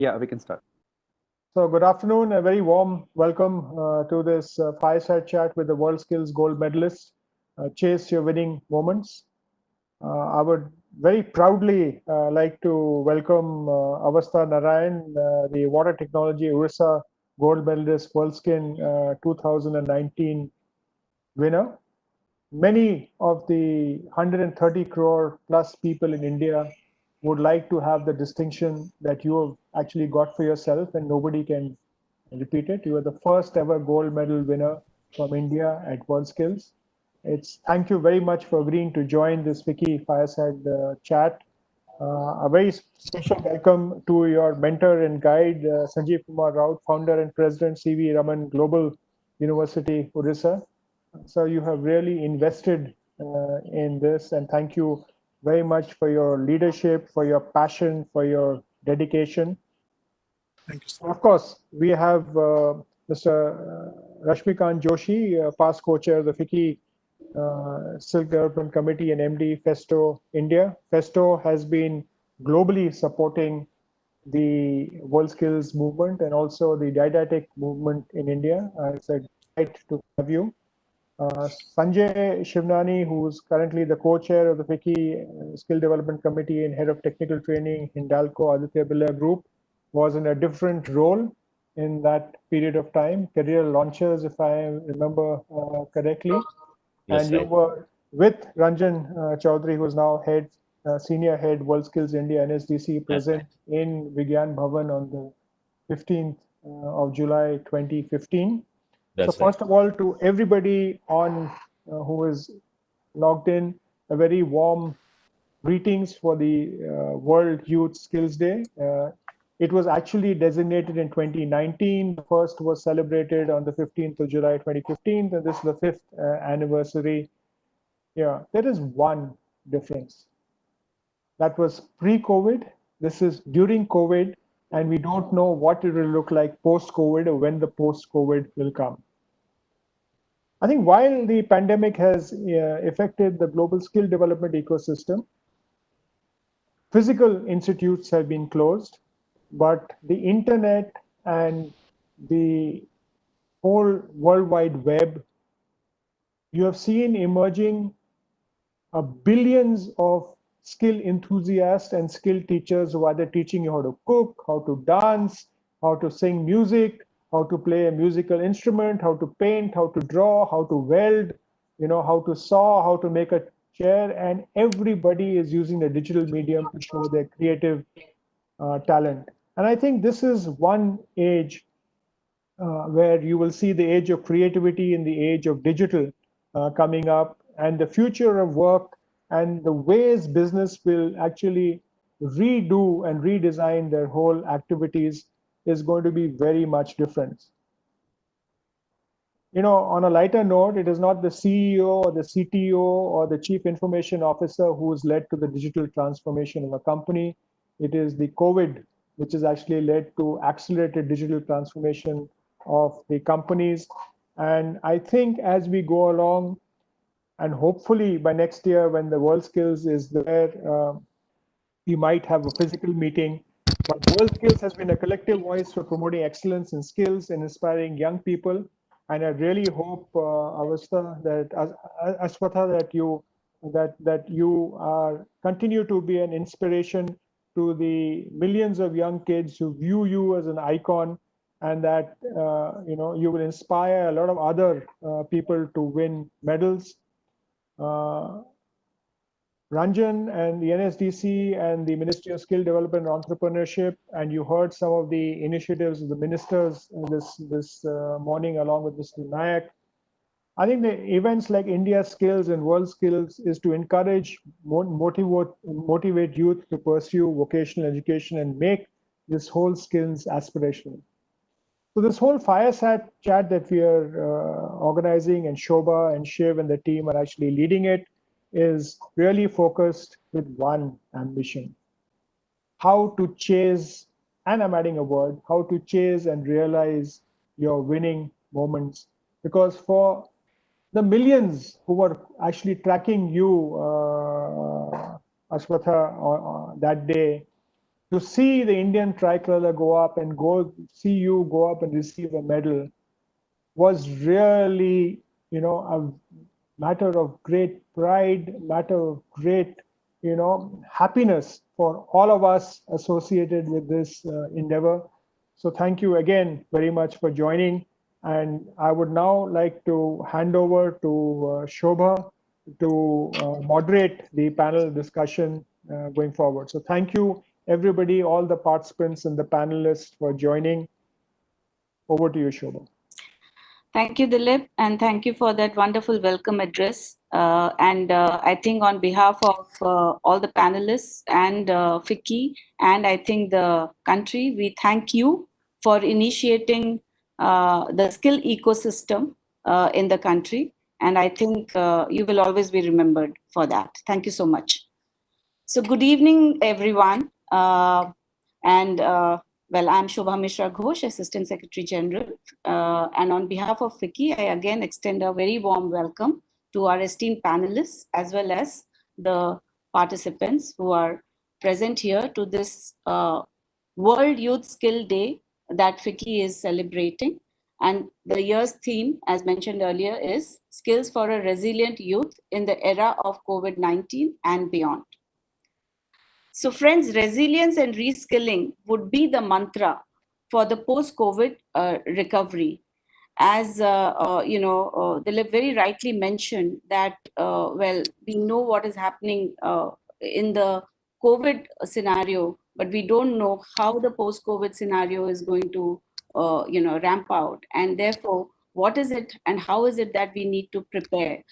Yeah, we can start. So good afternoon, a very warm welcome to this fireside chat with the WorldSkills gold medalist. Chase your winning moments. I would very proudly like to welcome Avastha Narayan, the water technology Orissa gold medalist WorldSkin 2019 winner. Many of the 130 crore plus people in India would like to have the distinction that you have actually got for yourself, and nobody can repeat it. You are the first ever gold medal winner from India at WorldSkills. It's thank you very much for agreeing to join this Wiki Fireside chat. A very special welcome to your mentor and guide, Sanjeev Kumar Raut, founder and president, CV Raman Global University, Orissa. So you have really invested in this, and thank you very much for your leadership, for your passion, for your dedication. Thank you, sir. Of course, we have Mr. Rashmikant Joshi, past co-chair of the FICCI Silk Development Committee and MD Festo India. Festo has been globally supporting the WorldSkills movement and also the didactic movement in India. It's a delight to have you. Sanjay Shivnani, who's currently the co-chair of the FICCI Skill Development Committee and head of technical training in Hindalco Aditya Birla Group, was in a different role in that period of time, career launchers, if I remember correctly. Yes, and you right. were with Ranjan Chaudhary, who is now senior head WorldSkills India NSDC, present in Vigyan Bhavan on the 15th of July 2015. That's So first of all, to everybody on who is logged in, a very warm greetings for the World Youth Skills Day. It was actually designated in 2019. The first was celebrated on the 15th of July 2015, and this is the 5th anniversary. Yeah, there is one difference. That was pre-COVID. This is during COVID, and we don't know what it will look like post-COVID or when the post-COVID will come. I think while the pandemic has affected the global skill development ecosystem, physical institutes have been closed, but the internet and the whole World Wide Web, you have seen emerging billions of skill enthusiasts and skill teachers who are either teaching you how to cook, how to dance, how to sing music, how to play a musical instrument, how to paint, how to draw, how to weld, how to sew, how to make a chair, and everybody is using the digital medium to show their creative talent. And I think this is one age where you will see the age of creativity in the age of digital coming up, and the future of work and the ways business will actually redo and redesign their whole activities is going to be very much different. On a lighter note, it is not the CEO or the CTO or the chief information officer who has led to the digital transformation of a company. It is the COVID, which has actually led to accelerated digital transformation of the companies. And I think as we go along, and hopefully by next year when the WorldSkills is there, we might have a physical meeting. But WorldSkills has been a collective voice for promoting excellence in skills and inspiring young people. And I really hope, Avastha, that Ashwatha, that you are continue to be an inspiration to the millions of young kids who view you as an icon, and that you will inspire a lot of other people to win medals. Ranjan and the NSDC and the Ministry of Skill Development and Entrepreneurship, and you heard some of the initiatives of the ministers this morning along with Mr. Nayak. I think the events like India Skills and WorldSkills is to encourage, motivate youth to pursue vocational education and make this whole skills aspirational. So this whole fireside chat that we are organizing, and Shobha and Shiv and the team are actually leading it, is really focused with one ambition: how to chase, and I'm adding a word, how to chase and realize your winning moments. Because for the millions who were actually tracking you, Ashwatha, that day, to see the Indian tricolor go up and see you go up and receive a medal was really, a matter of great pride, matter of great, happiness for all of us associated with this endeavor. So thank you again very much for joining. And I would now like to hand over to Shobha to moderate the panel discussion going forward. So thank you, everybody, all the participants and the panelists for joining. Over to you, Shobha. Thank you, Dilip, and thank you for that wonderful welcome address. I think on behalf of all the panelists and FICCI, and I think the country, we thank you for initiating the skill ecosystem in the country. And I think you will always be remembered for that. Thank you so much. So good evening, everyone. Well, I'm Shobha Mishra Ghosh, Assistant Secretary General. And on behalf of FICCI, I again extend a very warm welcome to our esteemed panelists as well as the participants who are present here to this World Youth Skill Day that FICCI is celebrating. And the year's theme, as mentioned earlier, is Skills for a Resilient Youth in the Era of COVID-19 and Beyond. So friends, resilience and reskilling would be the mantra for the post-COVID recovery. As Dilip very rightly mentioned that, well, we know what is happening in the COVID scenario, but we don't know how the post-COVID scenario is going to, ramp out. And therefore, what is it and how is it that we need to prepare?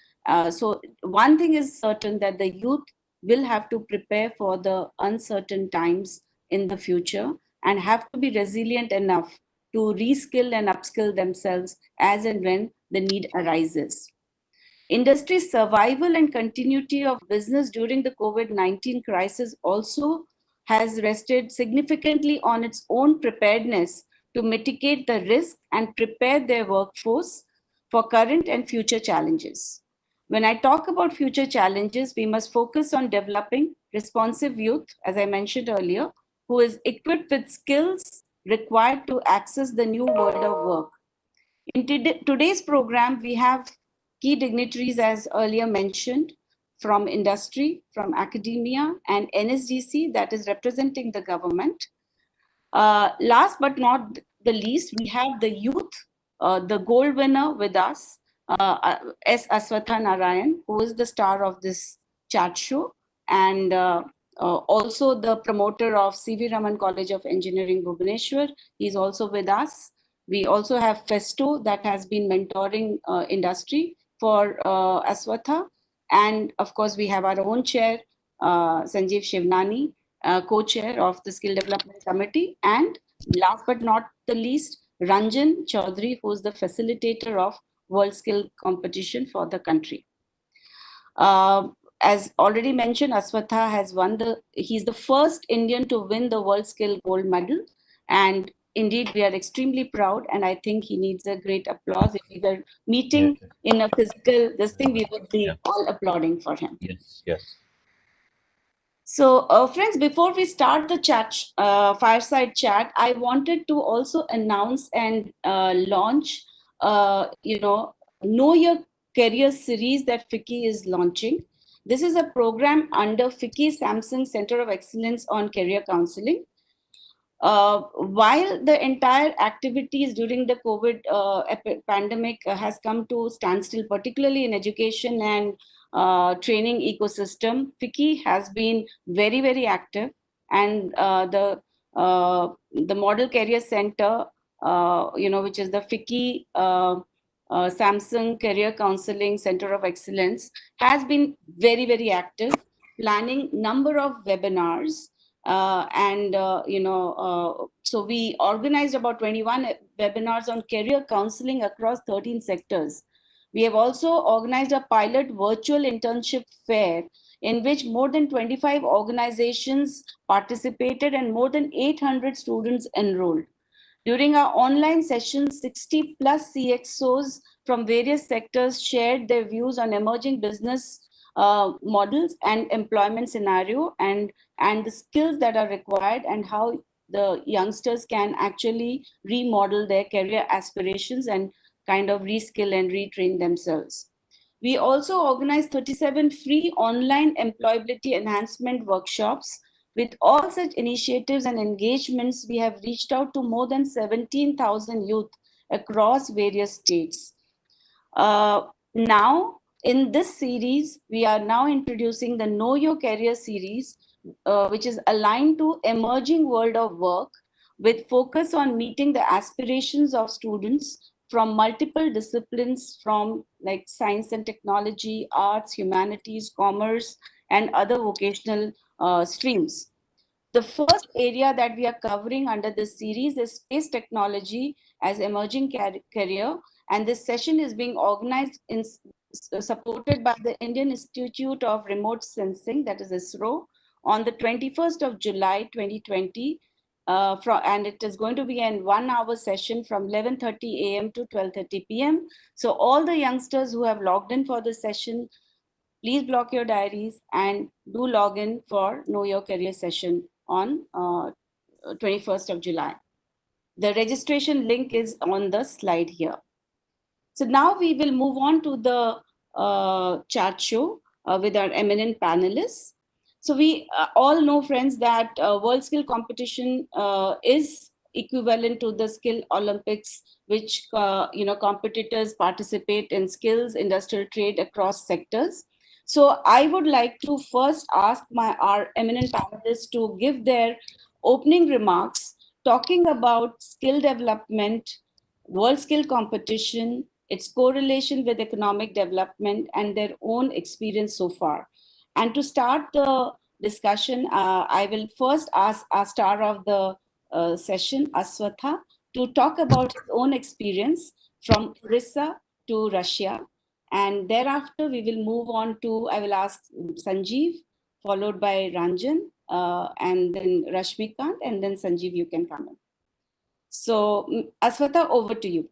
So one thing is certain, that the youth will have to prepare for the uncertain times in the future and have to be resilient enough to reskill and upskill themselves as and when the need arises. Industry's survival and continuity of business during the COVID-19 crisis also has rested significantly on its own preparedness to mitigate the risk and prepare their workforce for current and future challenges. When I talk about future challenges, we must focus on developing responsive youth, as I mentioned earlier, who is equipped with skills required to access the new world of work. In today's program, we have key dignitaries, as earlier mentioned, from industry, from academia, and NSDC, that is representing the government. Last but not the least, we have the youth, the gold winner with us, S. Aswatha Narayan, who is the star of this chat show, and also the promoter of C.V. Raman College of Engineering, Bhubaneswar. He's also with us. We also have Festo, that has been mentoring industry for Aswatha. And of course, we have our own chair, Sanjeev Shivnani, co-chair of the Skill Development Committee. And last but not the least, Ranjan Chaudhary, who is the facilitator of World Skill Competition for the country. As already mentioned, Aswatha has he's the first Indian to win the World Skill Gold Medal. And indeed, we are extremely proud, and I think he needs a great applause. If we were meeting in a physical thing, we would be all applauding for him. Yes. So, friends, before we start the chat, fireside chat, I wanted to also announce and launch, Know Your Career series that FICCI is launching. This is a program under FICCI Samsung Center of Excellence on Career Counseling. While the entire activities during the COVID pandemic has come to standstill, particularly in education and training ecosystem, FICCI has been very, very active, and the Model Career Center, which is the FICCI Samsung Career Counseling Center of Excellence, has been very, very active, planning number of webinars. So we organized about 21 webinars on career counseling across 13 sectors. We have also organized a pilot virtual internship fair in which more than 25 organizations participated and more than 800 students enrolled. During our online session, 60 plus CXOs from various sectors shared their views on emerging business models and employment scenario, and the skills that are required, and how the youngsters can actually remodel their career aspirations and kind of reskill and retrain themselves. We also organized 37 free online employability enhancement workshops. With all such initiatives and engagements, we have reached out to more than 17,000 youth across various states. Now, in this series, we are now introducing the Know Your Career series, which is aligned to emerging world of work, with focus on meeting the aspirations of students from multiple disciplines, from like science and technology, arts, humanities, commerce, and other vocational streams. The first area that we are covering under this series is space technology as emerging career, and this session is being organized in supported by the Indian Institute of Remote Sensing, that is ISRO, on the 21st of July 2020, and it is going to be a 1-hour session from 11:30 a.m. to 12:30 p.m. So all the youngsters who have logged in for this session, please block your diaries and do log in for Know Your Career session on 21st of July. The registration link is on the slide here. So now we will move on to the chat show with our eminent panelists. So we all know, friends, that World Skill Competition is equivalent to the Skill Olympics, which competitors participate in skills, industrial trade across sectors. So I would like to first ask our eminent panelists to give their opening remarks, talking about skill development, world skill competition, its correlation with economic development, and their own experience so far. And to start the discussion, I will first ask our star of the session, Aswatha, to talk about his own experience from Orissa to Russia. And thereafter, we will move on to, I will ask Sanjeev, followed by Ranjan, and then Rashmikant, and then Sanjeev, you can come in. So, Aswatha, over to you.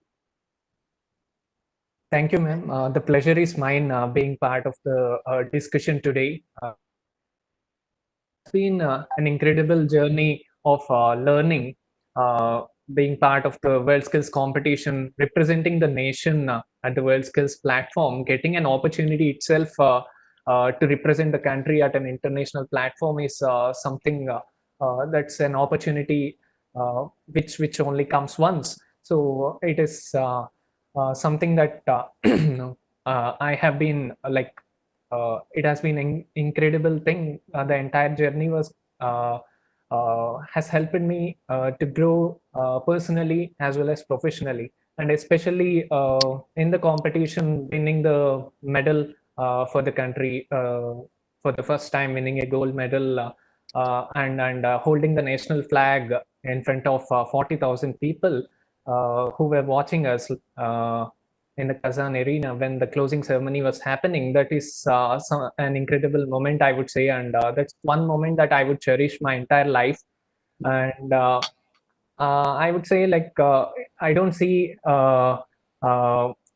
Thank you, ma'am. The pleasure is mine being part of the discussion today. It's been an incredible journey of learning, being part of the World Skills competition, representing the nation at the World Skills platform, getting an opportunity itself to represent the country at an international platform is something that's an opportunity which only comes once. So it is something that I have been it has been an incredible thing. The entire journey was has helped me to grow personally as well as professionally, and especially in the competition, winning the medal for the country for the first time, winning a gold medal and holding the national flag in front of 40,000 people who were watching us in the Kazan arena when the closing ceremony was happening. That is an incredible moment, I would say, and that's one moment that I would cherish my entire life. And I would say, I don't see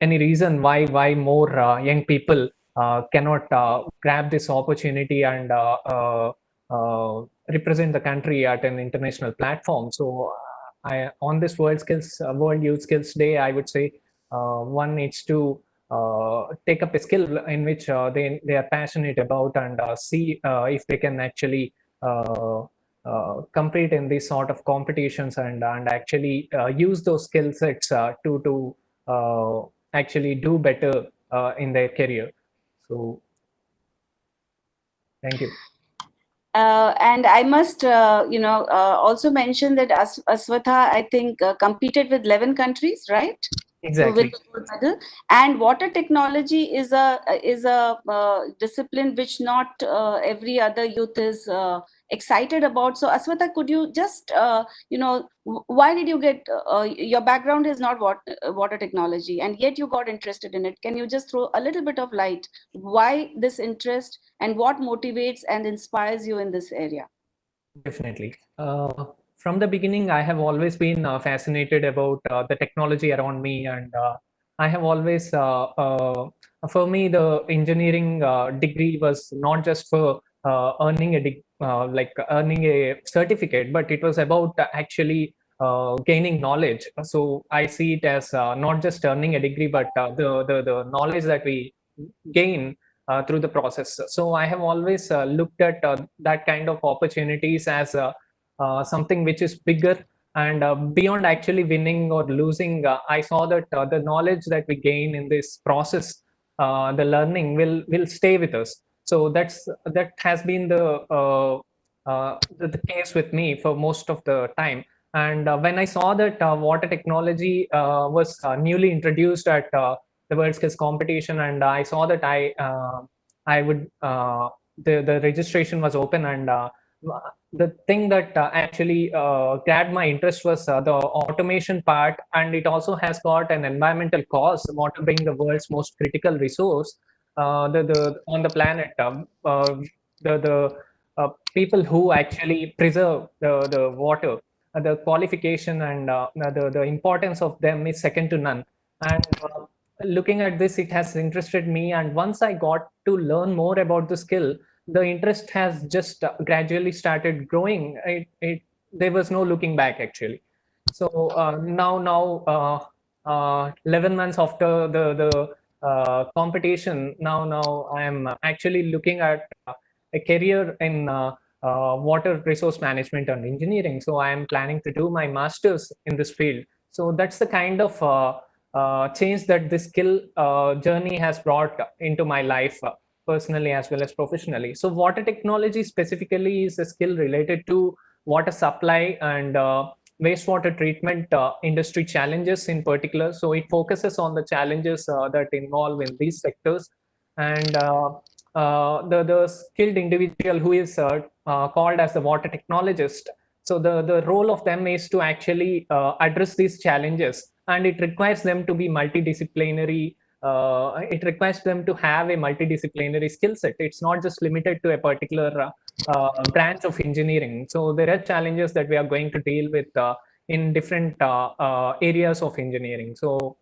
any reason why more young people cannot grab this opportunity and represent the country at an international platform. So, on this World Youth Skills Day, I would say one needs to take up a skill in which they are passionate about, and see if they can actually compete in these sort of competitions, and actually use those skill sets to actually do better in their career. So thank you. And I must, also mention that Aswatha, I think, competed with 11 countries, right? Exactly. With the gold medal. And water technology is a discipline which not every other youth is excited about. So, Aswatha, could you just, why did you get, your background is not water technology, and yet you got interested in it. Can you just throw a little bit of light? Why this interest, and what motivates and inspires you in this area? Definitely. From the beginning, I have always been fascinated about the technology around me, and I have always, for me, the engineering degree was not just for earning like earning a certificate, but it was about actually gaining knowledge. So I see it as not just earning a degree, but the knowledge that we gain through the process. So I have always looked at that kind of opportunities as something which is bigger and beyond actually winning or losing. I saw that the knowledge that we gain in this process, the learning will stay with us. So that has been the case with me for most of the time. And when I saw that water technology was newly introduced at the WorldSkills competition, and I saw that I would the registration was open, and the thing that actually grabbed my interest was the automation part, and it also has got an environmental cause, water being the world's most critical resource the on the planet. The people who actually preserve the water, the qualification and the importance of them is second to none. And looking at this, it has interested me, and once I got to learn more about the skill, the interest has just gradually started growing. There was no looking back actually. So now 11 months after the competition, now I am actually looking at a career in water resource management and engineering. So I am planning to do my master's in this field. So that's the kind of change that this skill journey has brought into my life, personally as well as professionally. So water technology specifically is a skill related to water supply and wastewater treatment industry challenges in particular. So it focuses on the challenges that involve in these sectors. And the skilled individual who is called as the water technologist, so the role of them is to actually address these challenges, and it requires them to be multidisciplinary. It requires them to have a multidisciplinary skill set. It's not just limited to a particular branch of engineering. So there are challenges that we are going to deal with in different areas of engineering. So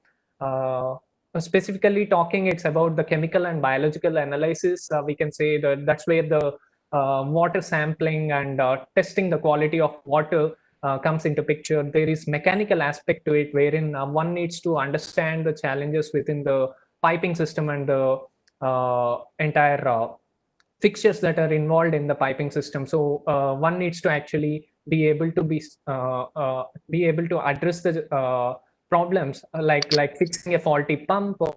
specifically talking, it's about the chemical and biological analysis. We can say that that's where the water sampling and testing the quality of water comes into picture. There is mechanical aspect to it, wherein one needs to understand the challenges within the piping system and the entire fixtures that are involved in the piping system. So one needs to actually be able to be able to address the problems, like fixing a faulty pump or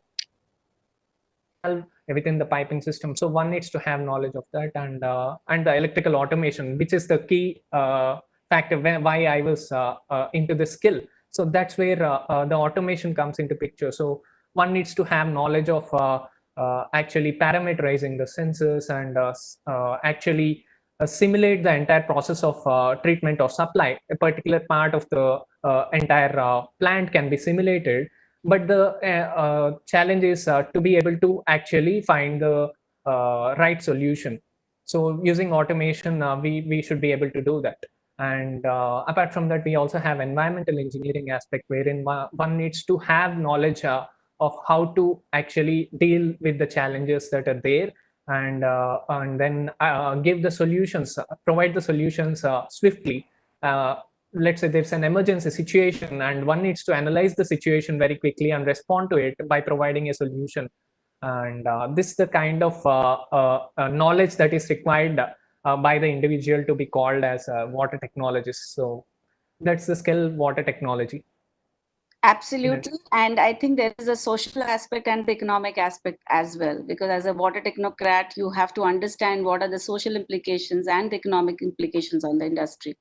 within the piping system. So one needs to have knowledge of that, and the electrical automation, which is the key factor why I was into this skill. So that's where the automation comes into picture. So one needs to have knowledge of actually parameterizing the sensors and actually simulate the entire process of treatment or supply. A particular part of the entire plant can be simulated, but the challenge is to be able to actually find the right solution. So using automation, we should be able to do that. And apart from that, we also have environmental engineering aspect, wherein one needs to have knowledge of how to actually deal with the challenges that are there, and then give the solutions, provide the solutions swiftly. Let's say there's an emergency situation, and one needs to analyze the situation very quickly and respond to it by providing a solution. And this is the kind of knowledge that is required by the individual to be called as a water technologist. So that's the skill, water technology. Absolutely. And I think there is a social aspect and the economic aspect as well, because as a water technocrat, you have to understand what are the social implications and the economic implications on the industry.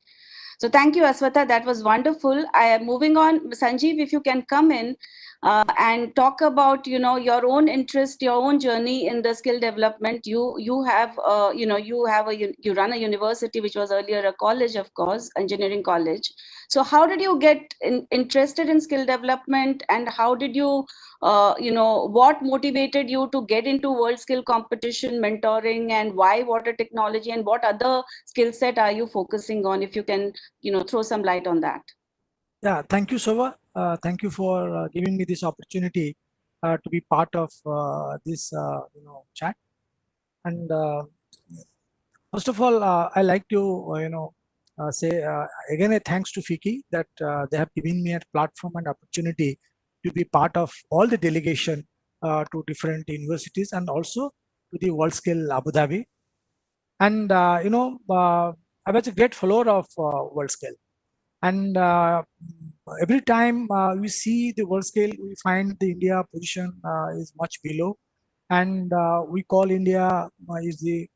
So thank you, Aswatha. That was wonderful. I am moving on. Sanjeev, if you can come in and talk about, your own interest, your own journey in the skill development. You have, you run a university, which was earlier a college, of course, engineering college. So how did you get interested in skill development, and how did you, what motivated you to get into WorldSkill competition, mentoring, and why water technology, and what other skill set are you focusing on? If you can, throw some light on that. Yeah, thank you, Shova. Thank you for giving me this opportunity to be part of this chat. And first of all, I like to say again a thanks to Fiki that they have given me a platform and opportunity to be part of all the delegation to different universities and also to the WorldSkill Abu Dhabi. And I was a great follower of WorldSkill. And every time we see the WorldSkill, we find the India position is much below, and we call India is the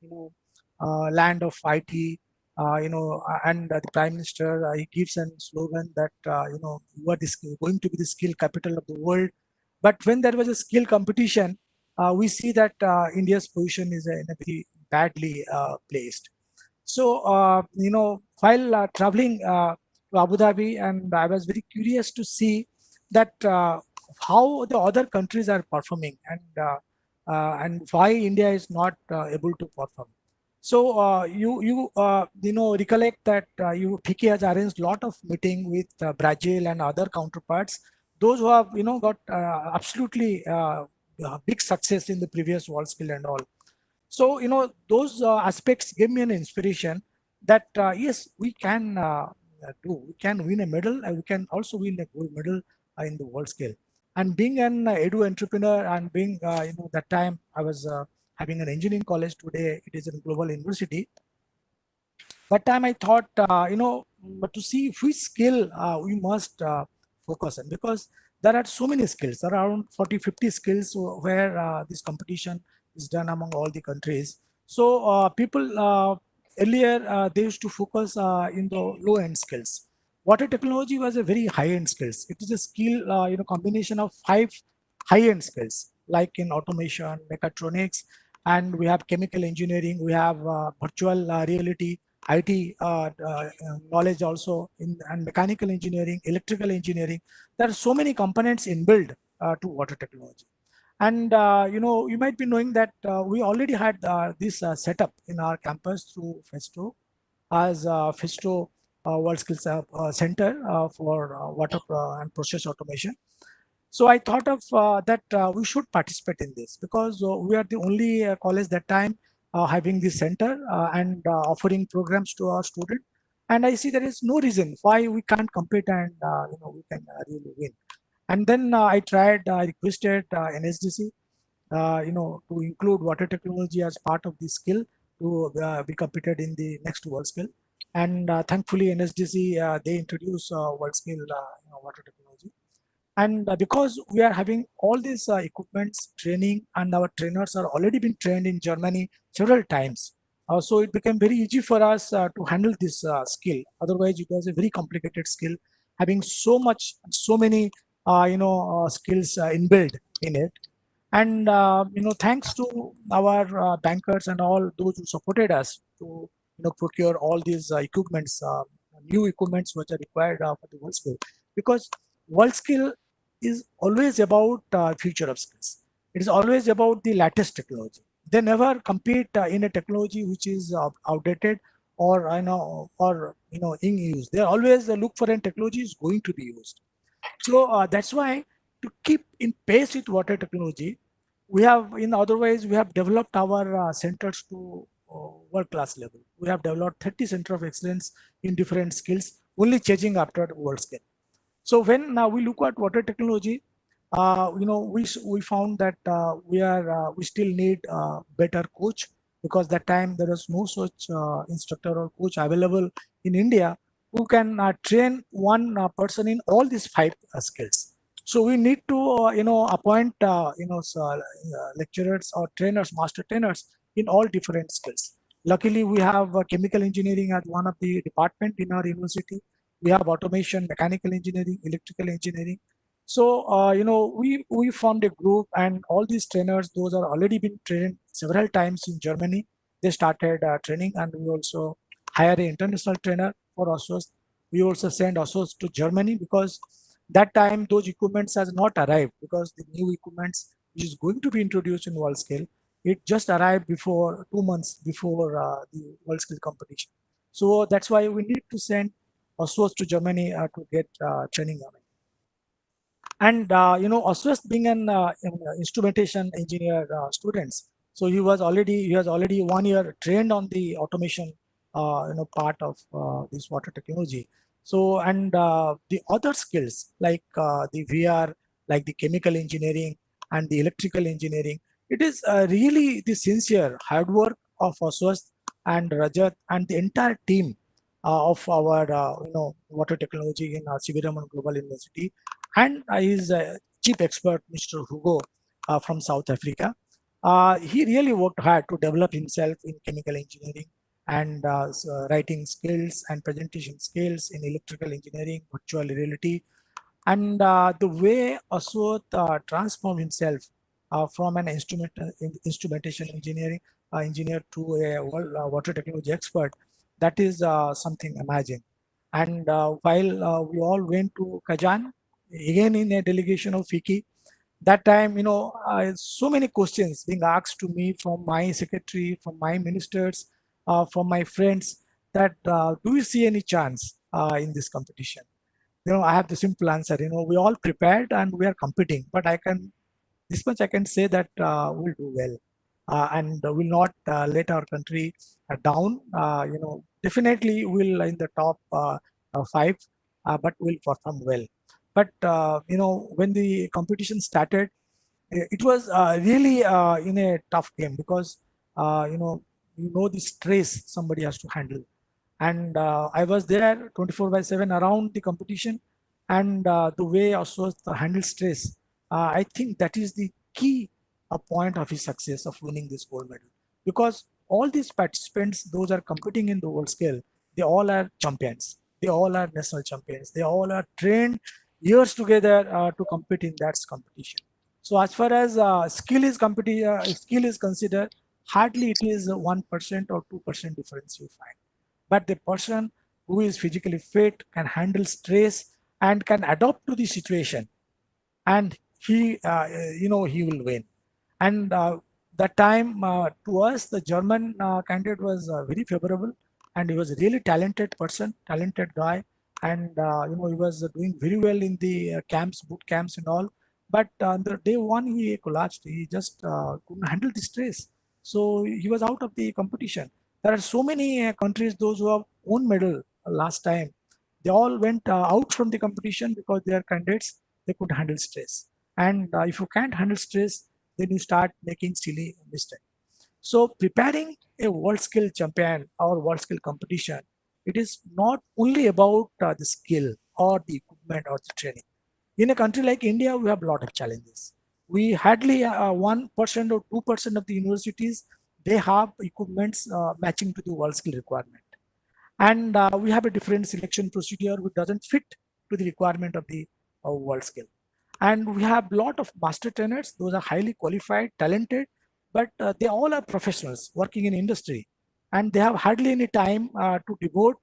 land of IT. And the Prime Minister he gives a slogan that you are going to be the skill capital of the world. But when there was a skill competition, we see that India's position is in a very badly placed. So, while traveling to Abu Dhabi, and I was very curious to see that how the other countries are performing and why India is not able to perform. So, you recollect that Fiki has arranged lot of meeting with Brazil and other counterparts, those who have got absolutely big success in the previous WorldSkill and all. So those aspects gave me an inspiration that yes, we can we can win a medal, and we can also win a gold medal in the world scale. And being an edu entrepreneur, and being that time I was having an engineering college, today it is a global university. That time I thought, but to see which skill we must focus on, because there are so many skills, around 40, 50 skills where this competition is done among all the countries. So people earlier, they used to focus in the low end skills. Water technology was a very high end skills. It is a skill, combination of 5 high end skills, like in automation, mechatronics, and we have chemical engineering, we have virtual reality, IT knowledge also, and mechanical engineering, electrical engineering. There are so many components inbuilt to water technology. And you might be knowing that we already had this setup in our campus through Festo, as Festo WorldSkills Center for water and process automation. So I thought of that we should participate in this, because we are the only college that time having this center and offering programs to our student. And I see there is no reason why we can't compete and we can really win. And then I tried, I requested NSDC, to include water technology as part of the skill to be competed in the next world skill. And thankfully, NSDC they introduced world skill water technology. And because we are having all these equipments training, and our trainers are already been trained in Germany several times, so it became very easy for us to handle this skill. Otherwise it was a very complicated skill, having so many skills inbuilt in it. And thanks to our bankers and all those who supported us to procure all these equipments, new equipments which are required for the world skill. Because world skill is always about future of skills. It is always about the latest technology. They never compete in a technology which is outdated or in use. They always look for a technology is going to be used. So that's why, to keep in pace with water technology, we have, in other ways, we have developed our centers to world class level. We have developed 30 center of excellence in different skills, only changing after world scale. So when now we look at water technology, we found that we still need better coach, because that time there was no such instructor or coach available in India who can train one person in all these 5 skills. So we need to appoint lecturers or trainers, master trainers in all different skills. Luckily, we have chemical engineering as one of the department in our university. We have automation, mechanical engineering, electrical engineering. So we formed a group, and all these trainers, those are already been trained several times in Germany. They started training, and we also hire an international trainer for Ossos. We also send Ossos to Germany, because that time those equipments has not arrived, because the new equipments which is going to be introduced in world scale, it just arrived before 2 months before the world scale competition. So that's why we need to send Ossos to Germany to get training on it. And Aswast being an instrumentation engineer students, so he has already 1 year trained on the automation part of this water technology. So and the other skills like the VR, like the chemical engineering and the electrical engineering, it is really the sincere hard work of Aswast and Rajat and the entire team of our water technology in C.V. Raman Global University, and his chief expert, Mr. Hugo from South Africa. He really worked hard to develop himself in chemical engineering and writing skills and presentation skills in electrical engineering, virtual reality, and the way Aswath transformed himself from an instrumentation engineer to a water technology expert, that is something amazing. And while we all went to Kazan, again in a delegation of FICI, that time, so many questions being asked to me from my secretary, from my ministers, from my friends, that do you see any chance in this competition? I have the simple answer. We all prepared and we are competing, but this much I can say that we'll do well, and will not let our country down. Definitely we'll in the top five, but we'll perform well. But when the competition started, it was really in a tough game, because the stress somebody has to handle. And I was there 24/7 around the competition, and the way also handle stress, I think that is the key point of his success of winning this gold medal, because all these participants, those are competing in the world scale, they all are champions, they all are national champions, they all are trained years together to compete in that competition. So as far as skill is considered, hardly it is 1% or 2% difference you find. But the person who is physically fit can handle stress and can adapt to the situation, and he will win. And that time, to us, the German candidate was very favorable, and he was a really talented person, talented guy. And he was doing very well in the camps, boot camps and all. But the day one he collapsed, he just couldn't handle the stress, so he was out of the competition. There are so many countries, those who have won medal last time, they all went out from the competition because they are candidates, they could handle stress. And if you can't handle stress, then you start making silly mistakes. So preparing a world skill champion or world skill competition, it is not only about the skill or the equipment or the training. In a country like India, we have a lot of challenges. We hardly 1% or 2% of the universities, they have equipments matching to the world skill requirement. And we have a different selection procedure which doesn't fit to the requirement of the world skill. And we have a lot of master trainers, those are highly qualified, talented, but they all are professionals working in industry, and they have hardly any time to devote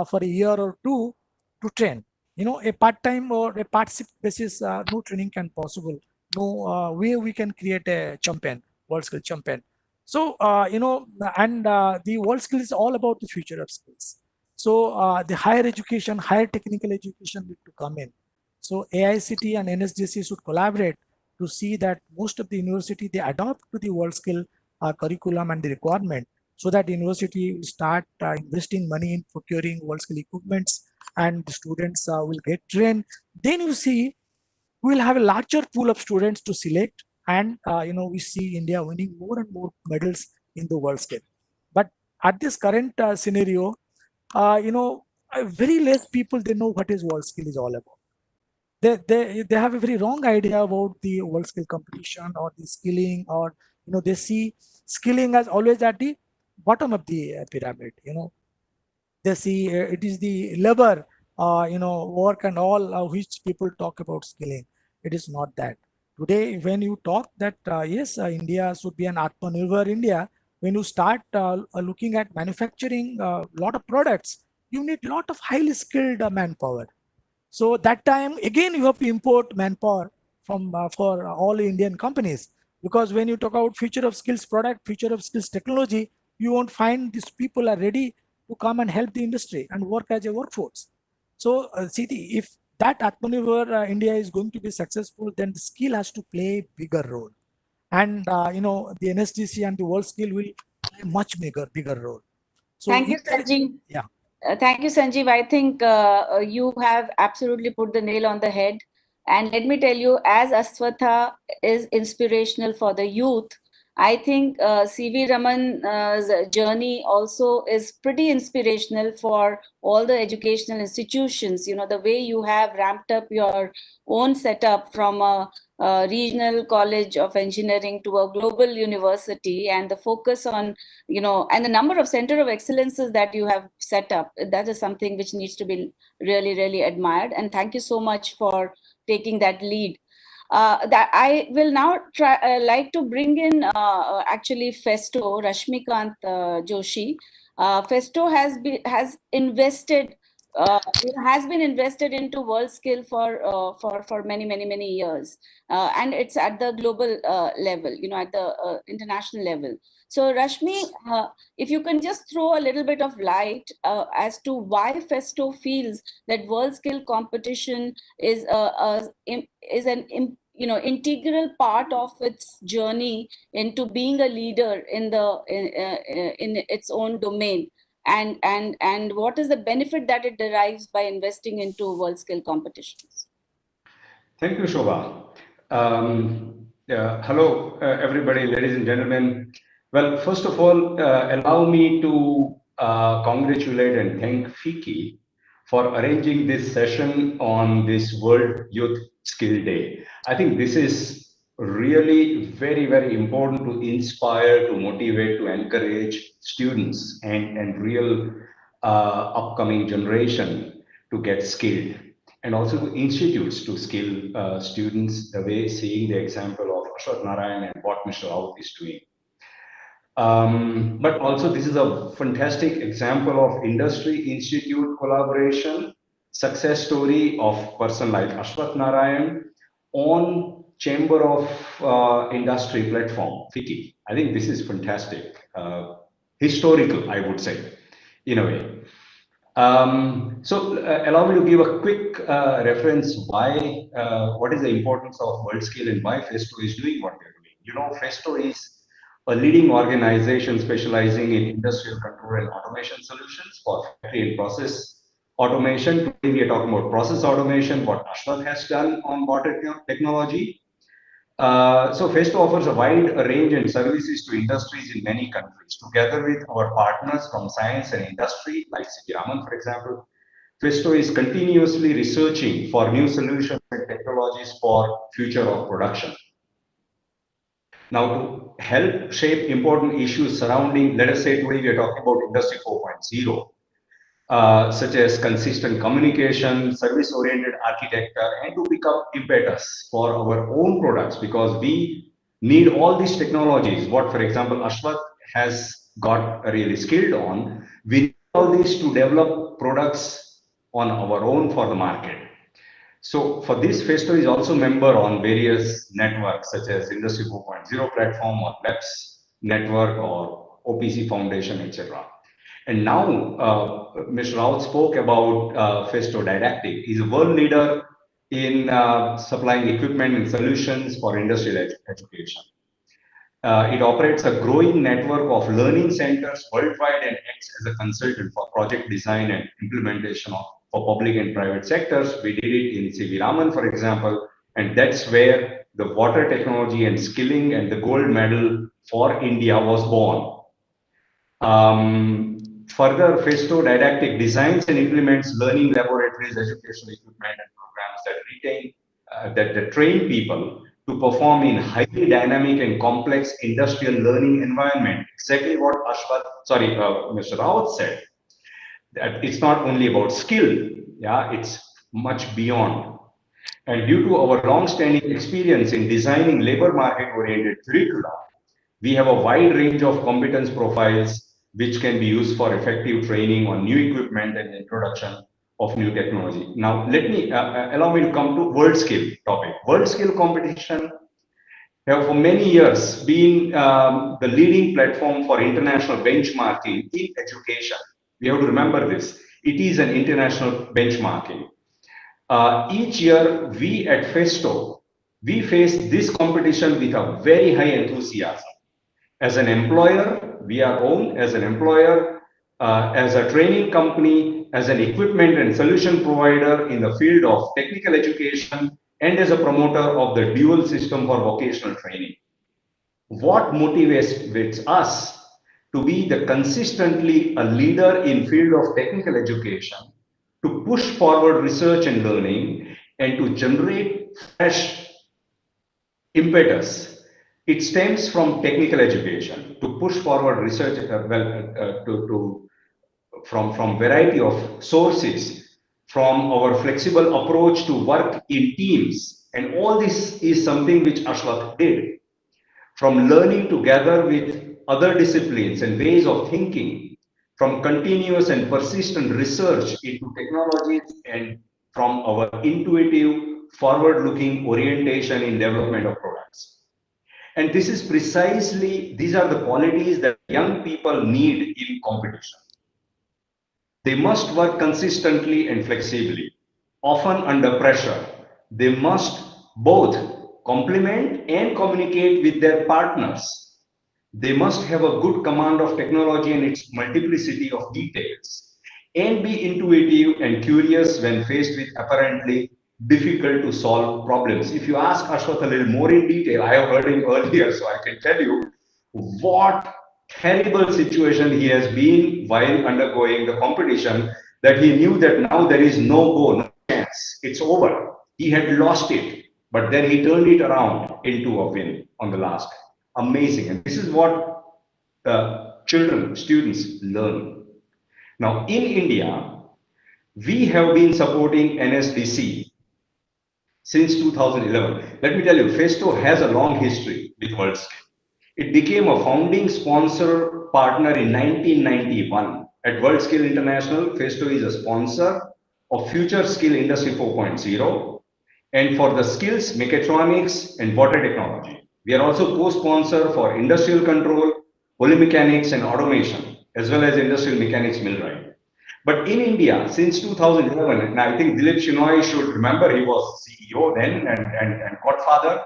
for a year or two to train. A part-time or a part-shift basis, no training can possible, no way we can create a champion, world skill champion. So and the world skill is all about the future of skills. So the higher education, higher technical education need to come in. So AICT and NSDC should collaborate to see that most of the university, they adopt to the world skill curriculum and the requirement, so that university will start investing money in procuring world skill equipments, and the students will get trained. Then you see we will have a larger pool of students to select, and we see India winning more and more medals in the world scale. But at this current scenario, very less people, they know what is world skill is all about. They have a very wrong idea about the world skill competition or the skilling, or they see skilling as always at the bottom of the pyramid. They see it is the labor work and all, which people talk about skilling. It is not that. Today when you talk that yes, India should be an Atmanirbhar India, when you start looking at manufacturing a lot of products, you need lot of highly skilled manpower. So that time again you have to import manpower from for all Indian companies, because when you talk about future of skills product, future of skills technology, you won't find these people are ready to come and help the industry and work as a workforce. So if that Atmanirbhar India is going to be successful, then the skill has to play a bigger role. And the NSDC and the WorldSkill will play a much bigger role. So Thank you, Sanjeev. yeah. Thank you, Sanjeev. I think you have absolutely put the nail on the head. And let me tell you, as Aswatha is inspirational for the youth, I think C.V. Raman's journey also is pretty inspirational for all the educational institutions. You know, the way you have ramped up your own setup from a regional college of engineering to a global university, and the focus on, and the number of center of excellences that you have set up, that is something which needs to be really, really admired. And thank you so much for taking that lead. That I will now like to bring in actually Festo, Rashmikant Joshi. Festo has invested has been invested into WorldSkill for many years, and it's at the global level, at the international level. So Rashmi, if you can just throw a little bit of light as to why Festo feels that WorldSkill competition is an integral part of its journey into being a leader in its own domain, and what is the benefit that it derives by investing into WorldSkill competitions? Thank you, Shobha. Hello, everybody, ladies and gentlemen. Well, first of all, allow me to congratulate and thank FICCI for arranging this session on this World Youth Skill Day. I think this is really very important to inspire, to motivate, to encourage students and real upcoming generation to get skilled, and also to institutes to skill students, the way seeing the example of Ashwath Narayan and what Mr. Raut is doing. But also this is a fantastic example of industry-institute collaboration, success story of person like Ashwath Narayan on Chamber of Industry platform, FICCI. I think this is fantastic, historical, I would say, in a way. Allow me to give a quick reference why, what is the importance of WorldSkill and why Festo is doing what they're doing. You know, Festo is a leading organization specializing in industrial control and automation solutions for factory and process automation. Today we are talking about process automation, what Ashwath has done on water technology. So Festo offers a wide range and services to industries in many countries. Together with our partners from science and industry, like C.V. Raman, for example, Festo is continuously researching for new solutions and technologies for future of production. Now, to help shape important issues surrounding, let us say today we are talking about Industry 4.0. Such as consistent communication, service-oriented architecture, and to pick up impetus for our own products, because we need all these technologies. What, for example, Ashwath has got really skilled on, we need all these to develop products on our own for the market. So for this, Festo is also member on various networks such as Industry 4.0 platform or WEBS network or OPC Foundation, etc. And now, Mr. Raut spoke about Festo Didactic. He's a world leader in supplying equipment and solutions for industrial education. It operates a growing network of learning centers worldwide and acts as a consultant for project design and implementation for public and private sectors. We did it in C.V. Raman, for example, and that's where the water technology and skilling and the gold medal for India was born. Further, Festo Didactic designs and implements learning laboratories, educational equipment, and programs that that train people to perform in highly dynamic and complex industrial learning environment. Exactly what Mr. Raut said. That it's not only about skill, yeah, it's much beyond. And due to our long-standing experience in designing labor market-oriented curricula, we have a wide range of competence profiles which can be used for effective training on new equipment and introduction of new technology. Now, let me allow me to come to WorldSkill topic. WorldSkill competition have for many years been the leading platform for international benchmarking in education. We have to remember this. It is an international benchmarking. Each year, we at Festo, we face this competition with a very high enthusiasm. As an employer, we are owned as an employer, as a training company, as an equipment and solution provider in the field of technical education, and as a promoter of the dual system for vocational training. What motivates us to be the consistently a leader in field of technical education, to push forward research and learning, and to generate fresh impetus. It stems from technical education to push forward research from variety of sources, from our flexible approach to work in teams, and all this is something which Ashwath did. From learning together with other disciplines and ways of thinking, from continuous and persistent research into technologies, and from our intuitive, forward-looking orientation in development of products. And this is precisely, these are the qualities that young people need in competition. They must work consistently and flexibly, often under pressure. They must both complement and communicate with their partners. They must have a good command of technology and its multiplicity of details, and be intuitive and curious when faced with apparently difficult to solve problems. If you ask Ashwath a little more in detail, I have heard him earlier, so I can tell you what terrible situation he has been while undergoing the competition, that he knew that now there is no go, no chance, it's over. He had lost it, but then he turned it around into a win on the last. Amazing. And this is what children, students learn. Now in India, we have been supporting NSDC since 2011. Let me tell you, Festo has a long history with WorldSkills. It became a founding sponsor partner in 1991. At WorldSkills International, Festo is a sponsor of Future Skill Industry 4.0 and for the skills, mechatronics, and water technology. We are also co-sponsor for industrial control, polymechanics, and automation, as well as industrial mechanics millwright. But in India, since 2011, and I think Dilip Shinoy should remember, he was CEO then and godfather,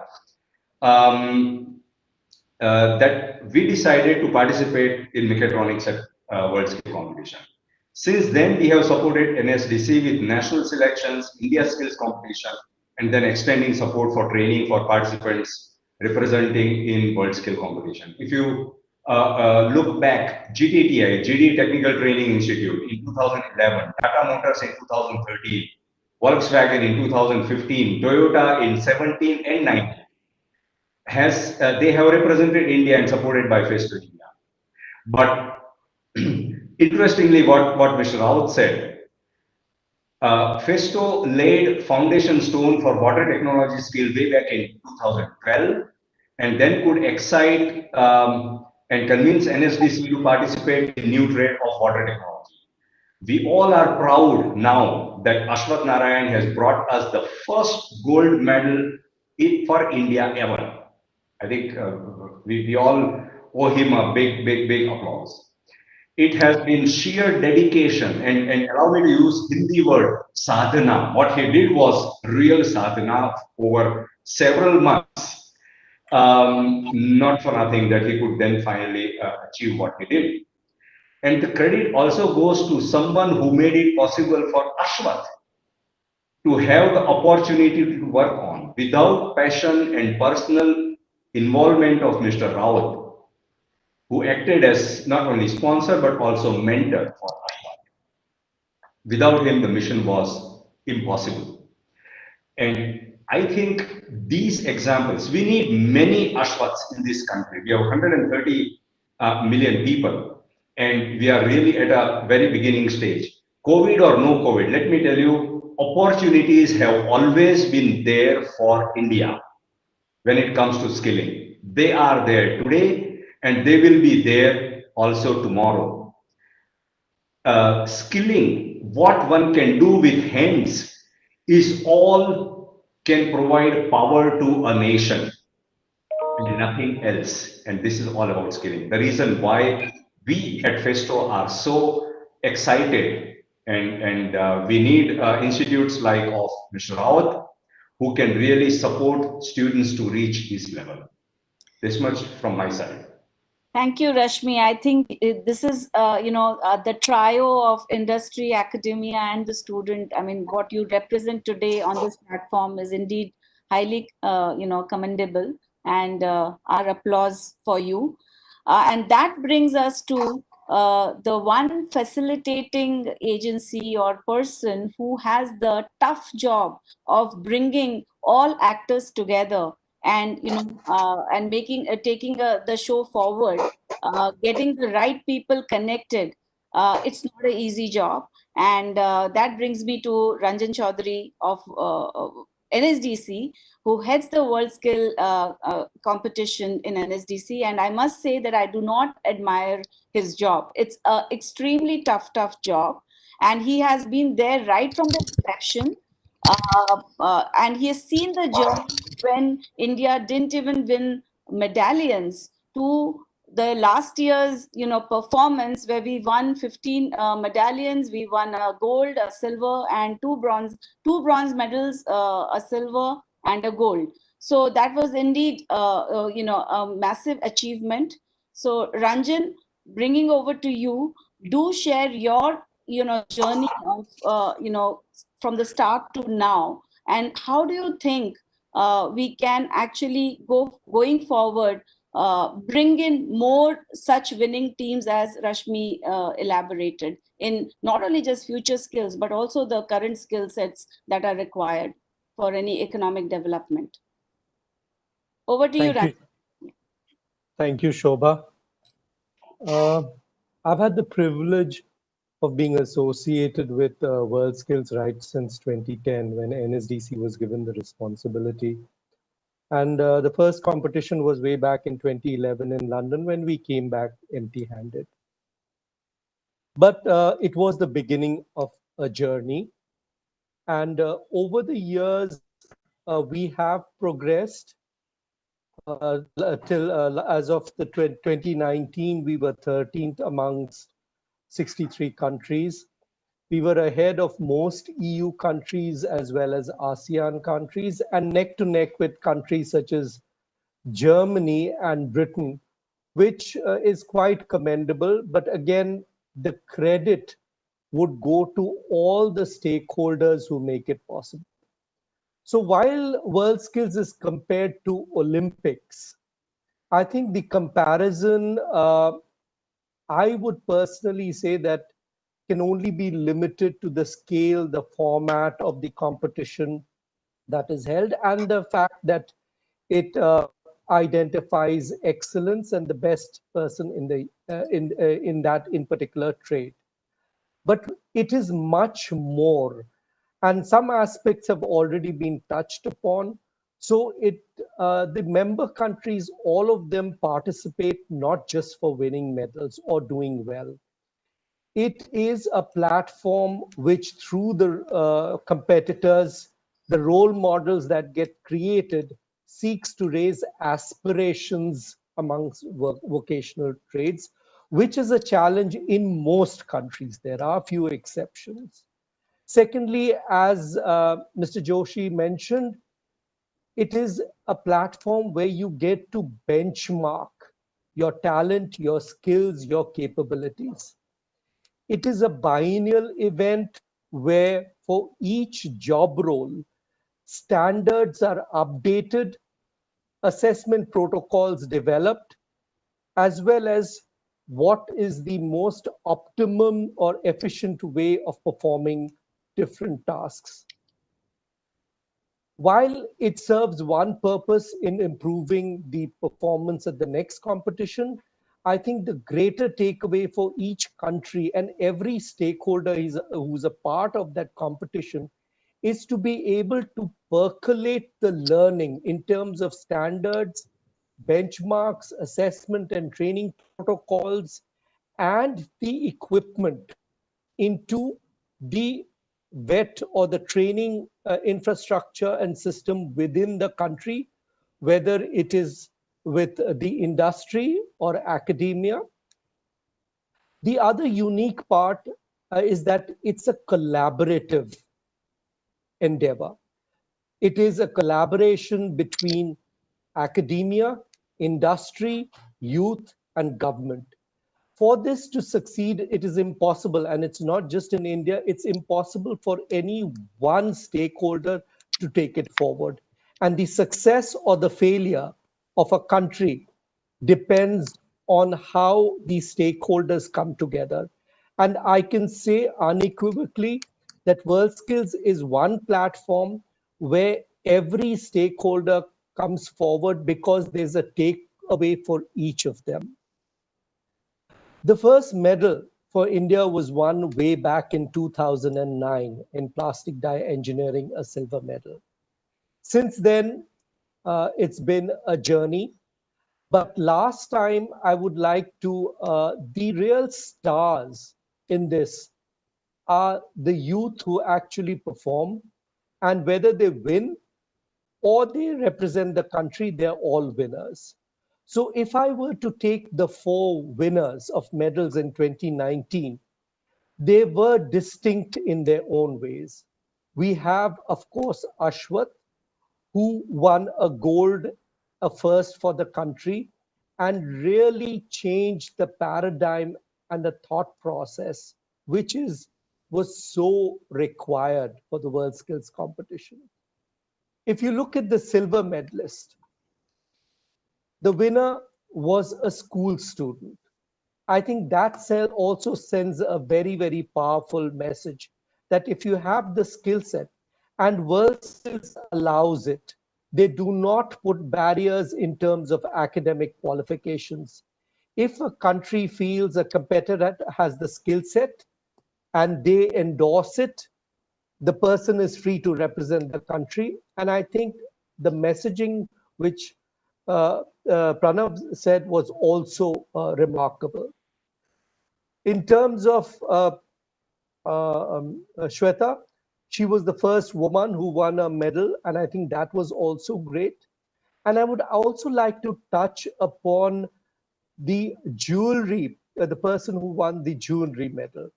that we decided to participate in mechatronics at WorldSkills competition. Since then, we have supported NSDC with national selections, India skills competition, and then extending support for training for participants representing in WorldSkills competition. If you look back, GTTI, GD Technical Training Institute in 2011, Tata Motors in 2013, Volkswagen in 2015, Toyota in 17 and 19, they have represented India and supported by Festo India. But interestingly, what Mr. Raut said, Festo laid foundation stone for water technology skill way back in 2012, and then could excite and convince NSDC to participate in new trade of water technology. We all are proud now that Ashwath Narayan has brought us the first gold medal for India ever. I think we all owe him a big applause. It has been sheer dedication, and allow me to use Hindi word, sadhana. What he did was real sadhana over several months. Not for nothing that he could then finally achieve what he did. And the credit also goes to someone who made it possible for Ashwath to have the opportunity to work on. Without passion and personal involvement of Mr. Raut, who acted as not only sponsor but also mentor for Ashwath. Without him, the mission was impossible. And I think these examples, we need many Ashwaths in this country. We have 130 million people, and we are really at a very beginning stage. COVID or no COVID, let me tell you, opportunities have always been there for India when it comes to skilling. They are there today, and they will be there also tomorrow. Skilling, what one can do with hands, is all can provide power to a nation and nothing else. And this is all about skilling. The reason why we at Festo are so excited And we need institutes like of Mr. Rawat, who can really support students to reach this level. This much from my side. Thank you, Rashmi. I think this is, the trio of industry, academia, and the student. I mean, what you represent today on this platform is indeed highly, commendable, and our applause for you. And that brings us to the one facilitating agency or person who has the tough job of bringing all actors together and and making taking the show forward, getting the right people connected. It's not an easy job, and that brings me to Ranjan Chaudhary of NSDC, who heads the World Skill competition in NSDC. And I must say that I do not admire his job. It's an extremely tough job, and he has been there right from the inception. And he has seen the journey when India didn't even win medallions to the last year's performance, where we won 15 medallions. We won a gold, a silver, and two bronze medals, a silver and a gold. So that was indeed a massive achievement. So Ranjan, bringing over to you, do share your journey of from the start to now, and how do you think we can actually going forward, bring in more such winning teams as Rashmi elaborated, in not only just future skills but also the current skill sets that are required for any economic development. Over to you, Thank Ranjan. you. Thank you, Shobha. I've had the privilege of being associated with WorldSkills right since 2010, when NSDC was given the responsibility. And the first competition was way back in 2011 in London, when we came back empty-handed. But it was the beginning of a journey. And over the years, we have progressed. Till as of the 2019, we were 13th amongst 63 countries. We were ahead of most EU countries as well as ASEAN countries, and neck to neck with countries such as Germany and Britain, which is quite commendable. But again, the credit would go to all the stakeholders who make it possible. So while WorldSkills is compared to Olympics, I think the comparison, I would personally say, that can only be limited to the scale, the format of the competition that is held, and the fact that it identifies excellence and the best person in the in that in particular trade. But it is much more, and some aspects have already been touched upon. So the member countries, all of them participate not just for winning medals or doing well. It is a platform which, through the competitors, the role models that get created, seeks to raise aspirations amongst vocational trades, which is a challenge in most countries. There are few exceptions. Secondly, as Mr. Joshi mentioned, it is a platform where you get to benchmark your talent, your skills, your capabilities. It is a biennial event where for each job role, standards are updated, assessment protocols developed, as well as what is the most optimum or efficient way of performing different tasks. While it serves one purpose in improving the performance at the next competition, I think the greater takeaway for each country and every stakeholder who's a part of that competition is to be able to percolate the learning in terms of standards, benchmarks, assessment and training protocols, and the equipment into the vet or the training infrastructure and system within the country, whether it is with the industry or academia. The other unique part is that it's a collaborative endeavor. It is a collaboration between academia, industry, youth, and government. For this to succeed, it is impossible, and it's not just in India, it's impossible for any one stakeholder to take it forward. And the success or the failure of a country depends on how these stakeholders come together. And I can say unequivocally that WorldSkills is one platform where every stakeholder comes forward because there's a takeaway for each of them. The first medal for India was won way back in 2009 in plastic dye engineering, a silver medal. Since then, it's been a journey. But last time, I would like to, the real stars in this are the youth who actually perform, and whether they win or they represent the country, they're all winners. So if I were to take the 4 winners of medals in 2019, they were distinct in their own ways. We have, of course, Ashwath, who won a gold, a first for the country, and really changed the paradigm and the thought process, which was so required for the WorldSkills competition. If you look at the silver medalist, the winner was a school student. I think that cell also sends a very, very powerful message that if you have the skill set, and WorldSkills allows it, they do not put barriers in terms of academic qualifications. If a country feels a competitor has the skill set and they endorse it, the person is free to represent the country. And I think the messaging which Pranav said was also remarkable. In terms of Shweta, she was the first woman who won a medal, and I think that was also great. And I would also like to touch upon the jewelry, the person who won the jewelry medal.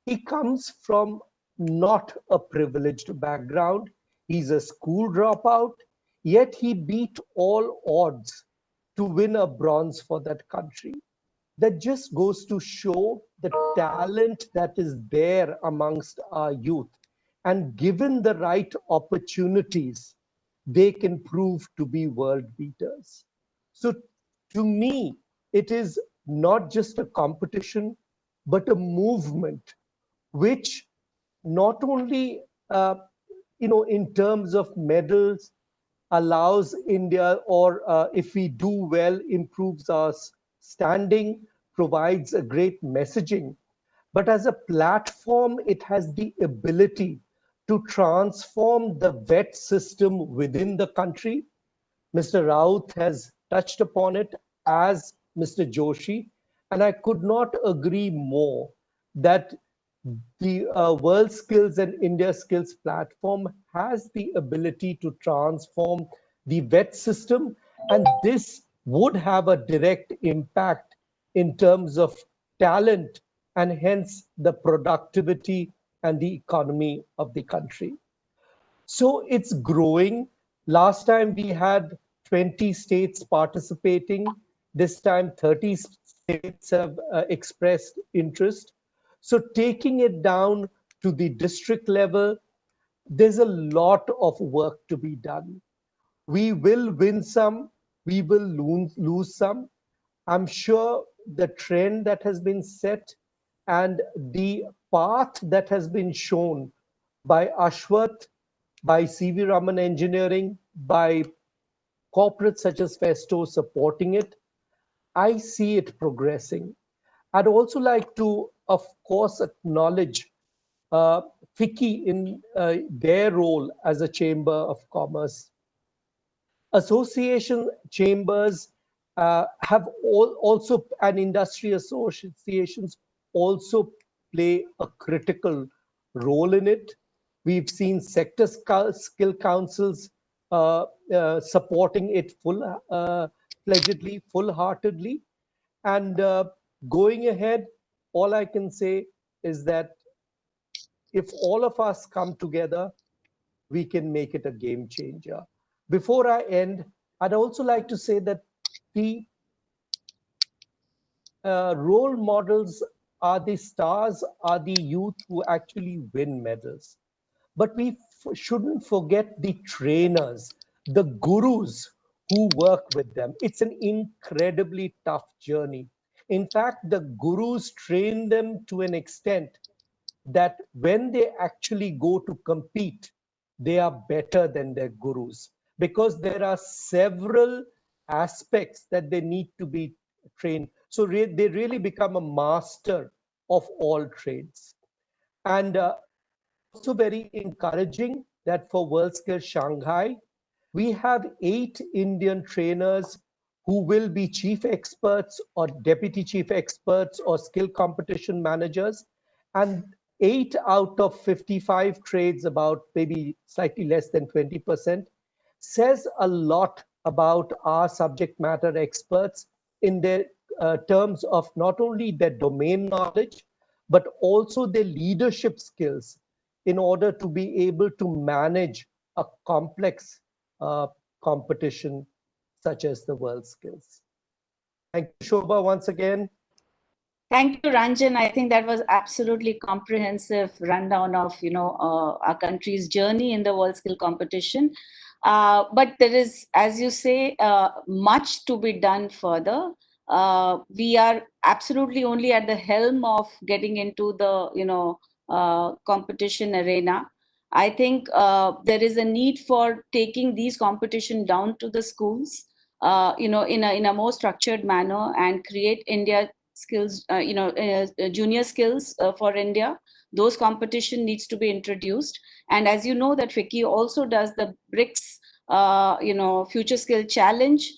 He comes from not a privileged background. He's a school dropout, yet he beat all odds to win a bronze for that country. That just goes to show the talent that is there amongst our youth. And given the right opportunities, they can prove to be world beaters. So to me, it is not just a competition, but a movement which not only, in terms of medals, allows India, or if we do well, improves our standing, provides a great messaging. But as a platform, it has the ability to transform the vet system within the country. Mr. Raut has touched upon it, as Mr. Joshi, and I could not agree more that the WorldSkills and India Skills platform has the ability to transform the vet system, and this would have a direct impact in terms of talent and hence the productivity and the economy of the country. So it's growing. Last time we had 20 states participating. This time 30 states have expressed interest. So taking it down to the district level, there's a lot of work to be done. We will win some, we will lose some. I'm sure the trend that has been set and the path that has been shown by Ashwath, by CV Raman Engineering, by corporates such as Festo supporting it, I see it progressing. I'd also like to, of course, acknowledge FICCI in their role as a chamber of commerce. Association chambers have also, and industry associations also play a critical role in it. We've seen sector skill councils supporting it full-fledgedly, full-heartedly. And going ahead, all I can say is that if all of us come together, we can make it a game changer. Before I end, I'd also like to say that the role models are the stars, are the youth who actually win medals. But we shouldn't forget the trainers, the gurus who work with them. It's an incredibly tough journey. In fact, the gurus train them to an extent that when they actually go to compete, they are better than their gurus because there are several aspects that they need to be trained. So they really become a master of all trades. And also very encouraging that for WorldSkills Shanghai, we have 8 Indian trainers who will be chief experts or deputy chief experts or skill competition managers. And 8 out of 55 trades, about maybe slightly less than 20%, says a lot about our subject matter experts in their terms of not only their domain knowledge, but also their leadership skills in order to be able to manage a complex competition such as the WorldSkills. Thank you, Shobha, once again. Thank you, Ranjan. I think that was absolutely comprehensive rundown of our country's journey in the WorldSkill competition. But there is, as you say, much to be done further. We are absolutely only at the helm of getting into the competition arena. I think there is a need for taking these competition down to the schools, in a more structured manner and create India skills, junior skills for India. Those competition needs to be introduced. And as you know, that FICCI also does the BRICS, Future Skill Challenge,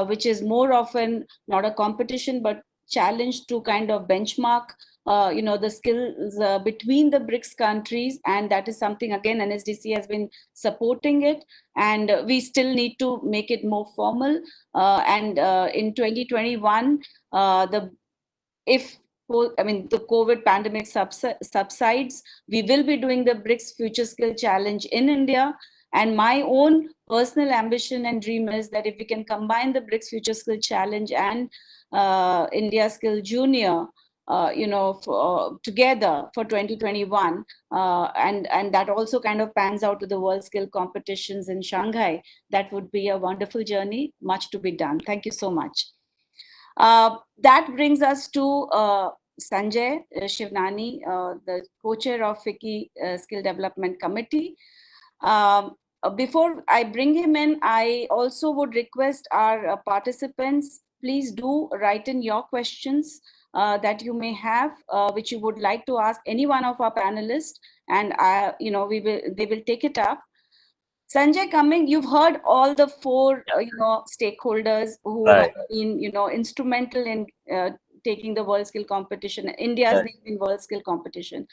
which is more often not a competition, but challenge to kind of benchmark the skills between the BRICS countries. And that is something, again, NSDC has been supporting it, and we still need to make it more formal. And in 2021, if the COVID pandemic subsides, we will be doing the BRICS Future Skill Challenge in India. And my own personal ambition and dream is that if we can combine the BRICS Future Skill Challenge and India Skill Junior, together for 2021, and that also kind of pans out to the World Skill competitions in Shanghai, that would be a wonderful journey. Much to be done. Thank you so much. That brings us to Sanjay Shivnani, the co-chair of FICCI Skill Development Committee. Before I bring him in, I also would request our participants, please do write in your questions that you may have, which you would like to ask any one of our panelists, and they will take it up. Sanjay, you've heard all the 4 stakeholders who have been instrumental in taking the World Skill competition, India's name in World Skill competition.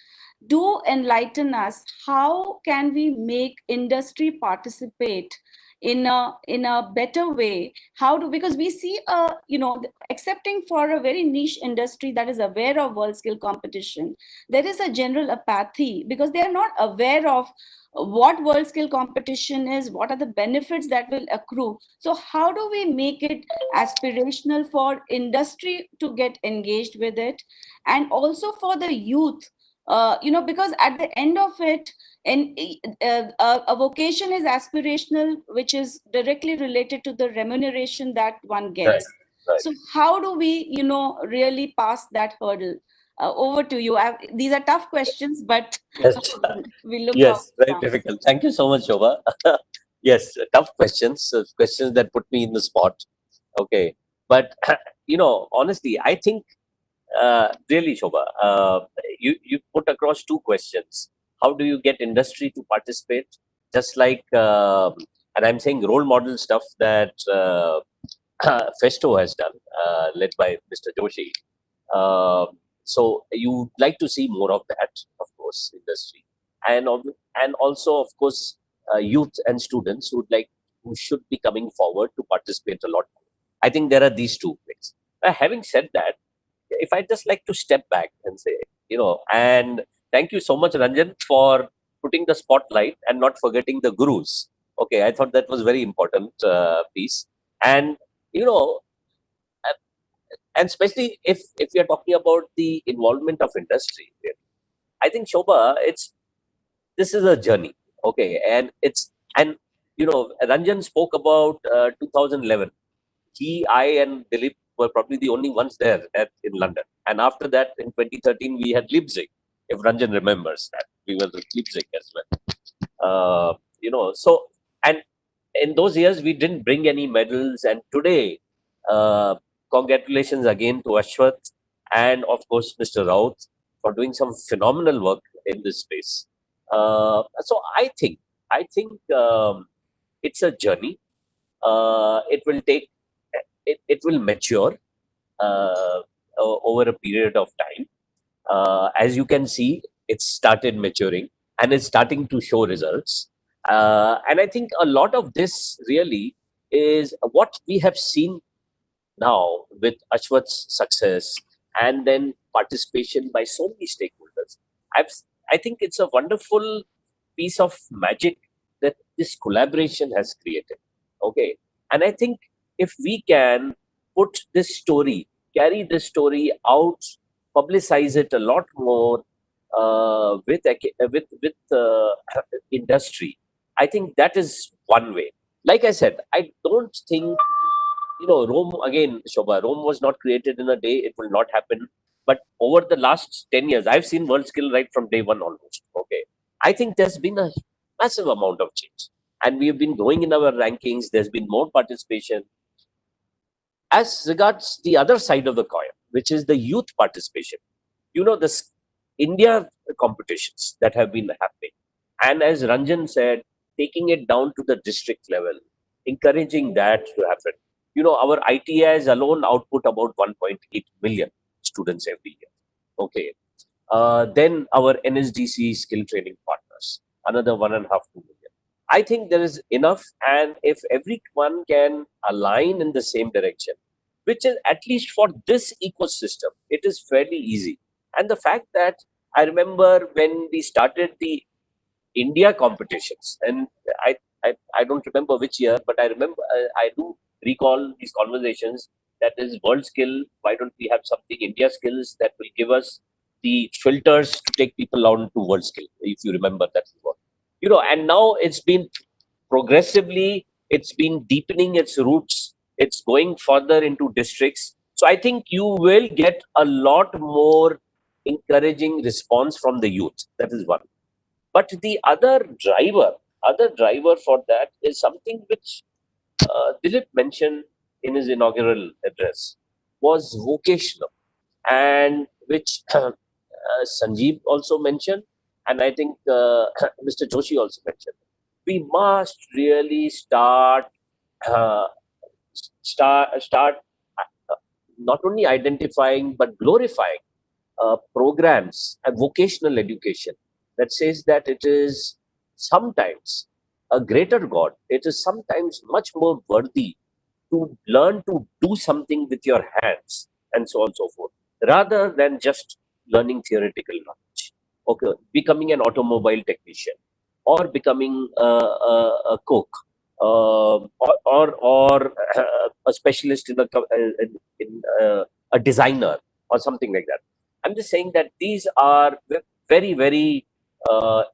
Do enlighten us, how can we make industry participate in a better way? Because we see accepting for a very niche industry that is aware of World Skill competition, there is a general apathy because they are not aware of what World Skill competition is, what are the benefits that will accrue. So how do we make it aspirational for industry to get engaged with it, and also for the youth, because at the end of it, a vocation is aspirational, which is directly related to the remuneration that one gets. Right. So how do we, really pass that hurdle? Over to you. These are tough questions, but yes, we look very difficult. Thank you so much, Shobha. Yes, tough questions, questions that put me in the spot. Okay, but honestly, I think really, Shobha, you put across 2 questions. How do you get industry to participate? Just like, and I'm saying role model stuff that Festo has done, led by Mr. Joshi. So you'd like to see more of that, of course, industry, and also, of course, youth and students who should be coming forward to participate a lot more. I think there are these 2 things. Having said that, if I just like to step back and say, and thank you so much, Ranjan, for putting the spotlight and not forgetting the gurus. Okay, I thought that was very important piece. And you know, and especially if we are talking about the involvement of industry, I think Shobha, this is a journey. Okay, and Ranjan spoke about 2011. I and Dilip were probably the only ones there in London. And after that, in 2013, we had Leipzig, if Ranjan remembers that. We were at Leipzig as well. So, and in those years, we didn't bring any medals. And today, uh, congratulations again to Ashwath and, of course, Mr. Raut for doing some phenomenal work in this space. So I think it's a journey. It will mature over a period of time. As you can see, it's started maturing and it's starting to show results. And I think a lot of this really is what we have seen now with Ashwath's success and then participation by so many stakeholders. I've, I think it's a wonderful piece of magic that this collaboration has created. Okay. And I think if we can put this story, carry this story out, publicize it a lot more with industry, I think that is one way. Like I said, I don't think Rome again, Shobha, Rome was not created in a day. It will not happen. But over the last 10 years, I've seen WorldSkill right from day one almost. Okay. I think there's been a massive amount of change. And we have been growing in our rankings. There's been more participation. As regards the other side of the coin, which is the youth participation, this India competitions that have been happening. And as Ranjan said, taking it down to the district level, encouraging that to happen. Our ITIs alone output about 1.8 million students every year. Okay. Then our NSDC skill training partners, another 1.5 to 2 million. I think there is enough, and if everyone can align in the same direction, which is at least for this ecosystem, it is fairly easy. And the fact that I remember when we started the India competitions, and I don't remember which year, but I remember I do recall these conversations. That is world skill. Why don't we have something India skills that will give us the filters to take people on to world skill? If you remember that, and now it's been progressively, it's been deepening its roots. It's going further into districts. So I think you will get a lot more encouraging response from the youth. That is one. But the other driver for that is something which Dilip mentioned in his inaugural address, was vocational, and which Sanjeev also mentioned, and I think Mr. Joshi also mentioned. We must really uh, start not only identifying but glorifying programs and vocational education that says that it is sometimes a greater God. It is sometimes much more worthy to learn to do something with your hands and so on and so forth, rather than just learning theoretical knowledge. Okay, becoming an automobile technician or becoming a cook, or a specialist in a designer or something like that. I'm just saying that these are very, very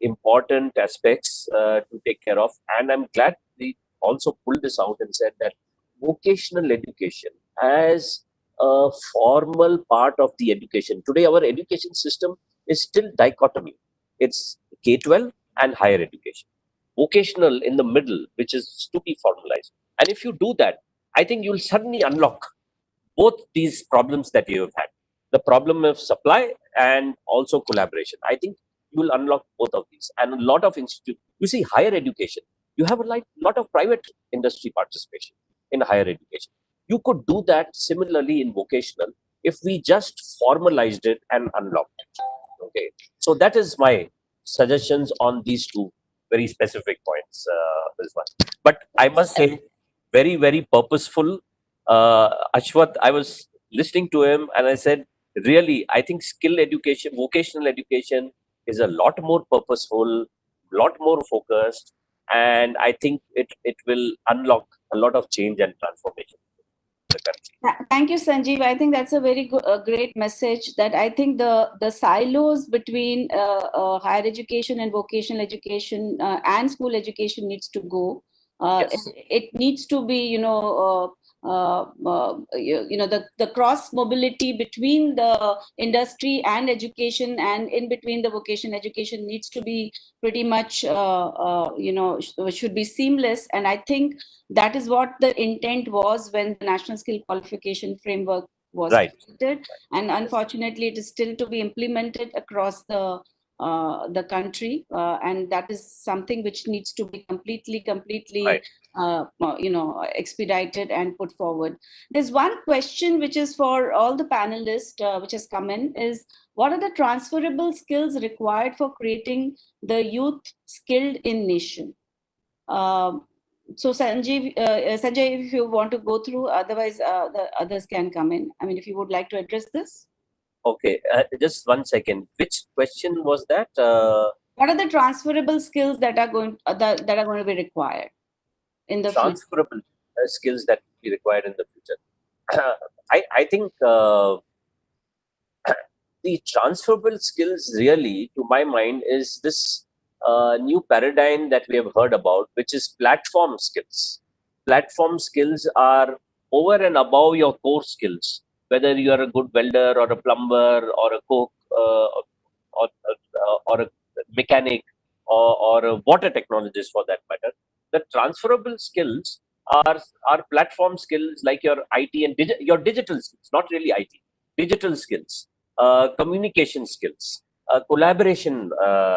important aspects to take care of. And I'm glad we also pulled this out and said that vocational education as a formal part of the education. Today, our education system is still dichotomy. It's K-12 and higher education. Vocational in the middle, which is to be formalized. And if you do that, I think you'll suddenly unlock both these problems that you have had, the problem of supply and also collaboration. I think you will unlock both of these. And a lot of institutes, you see, higher education, you have a lot of private industry participation in higher education. You could do that similarly in vocational if we just formalized it and unlocked it. Okay, so that is my suggestions on these two very specific points, Rizwan. But I must say, very, very purposeful. Ashwath, I was listening to him and I said, really, I think skill education, vocational education is a lot more purposeful, lot more focused, and I think it will unlock a lot of change and transformation in the country. Thank you, Sanjeev. I think that's a very good, great message. That I think the silos between higher education and vocational education and school education needs to go. Yes. It needs to be, the cross mobility between the industry and education, and in between the vocation education needs to be pretty much, should be seamless. And I think that is what the intent was when the National Skill Qualification Framework was created. And unfortunately, it is still to be implemented across the country, and that is something which needs to be completely expedited and put forward. There's one question which is for all the panelists, which has come in, is what are the transferable skills required for creating the youth skilled in nation? So Sanjay, if you want to go through, otherwise the others can come in. I mean, if you would like to address this. Okay, just 1 second. Which question was that? What are the transferable skills that are going to be required in the transferable skills that will be required in the future? I think the transferable skills really, to my mind, is this new paradigm that we have heard about, which is platform skills. Platform skills are over and above your core skills, whether you are a good welder or a plumber or a cook or a mechanic or a water technologist for that matter. The transferable skills are platform skills like your IT and your digital skills, not really IT, digital skills, communication skills, collaboration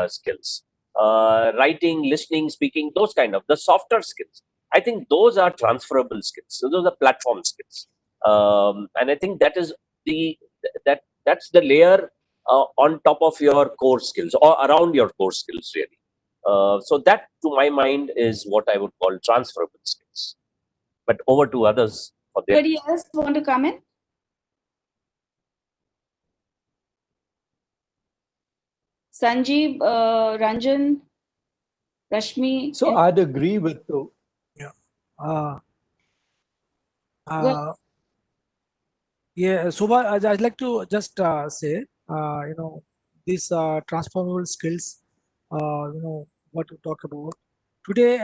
skills, writing, listening, speaking, those kind of the softer skills. I think those are transferable skills. So those are platform skills, and I think that is that's the layer on top of your core skills or around your core skills really. So that, to my mind, is what I would call transferable skills. But over to others for their. Anybody else want to come in? Sanjeev, Ranjan, Rashmi. So I'd agree with the. Yeah. Yeah, Subha, I'd like to just say, these transferable skills, what to talk about. Today,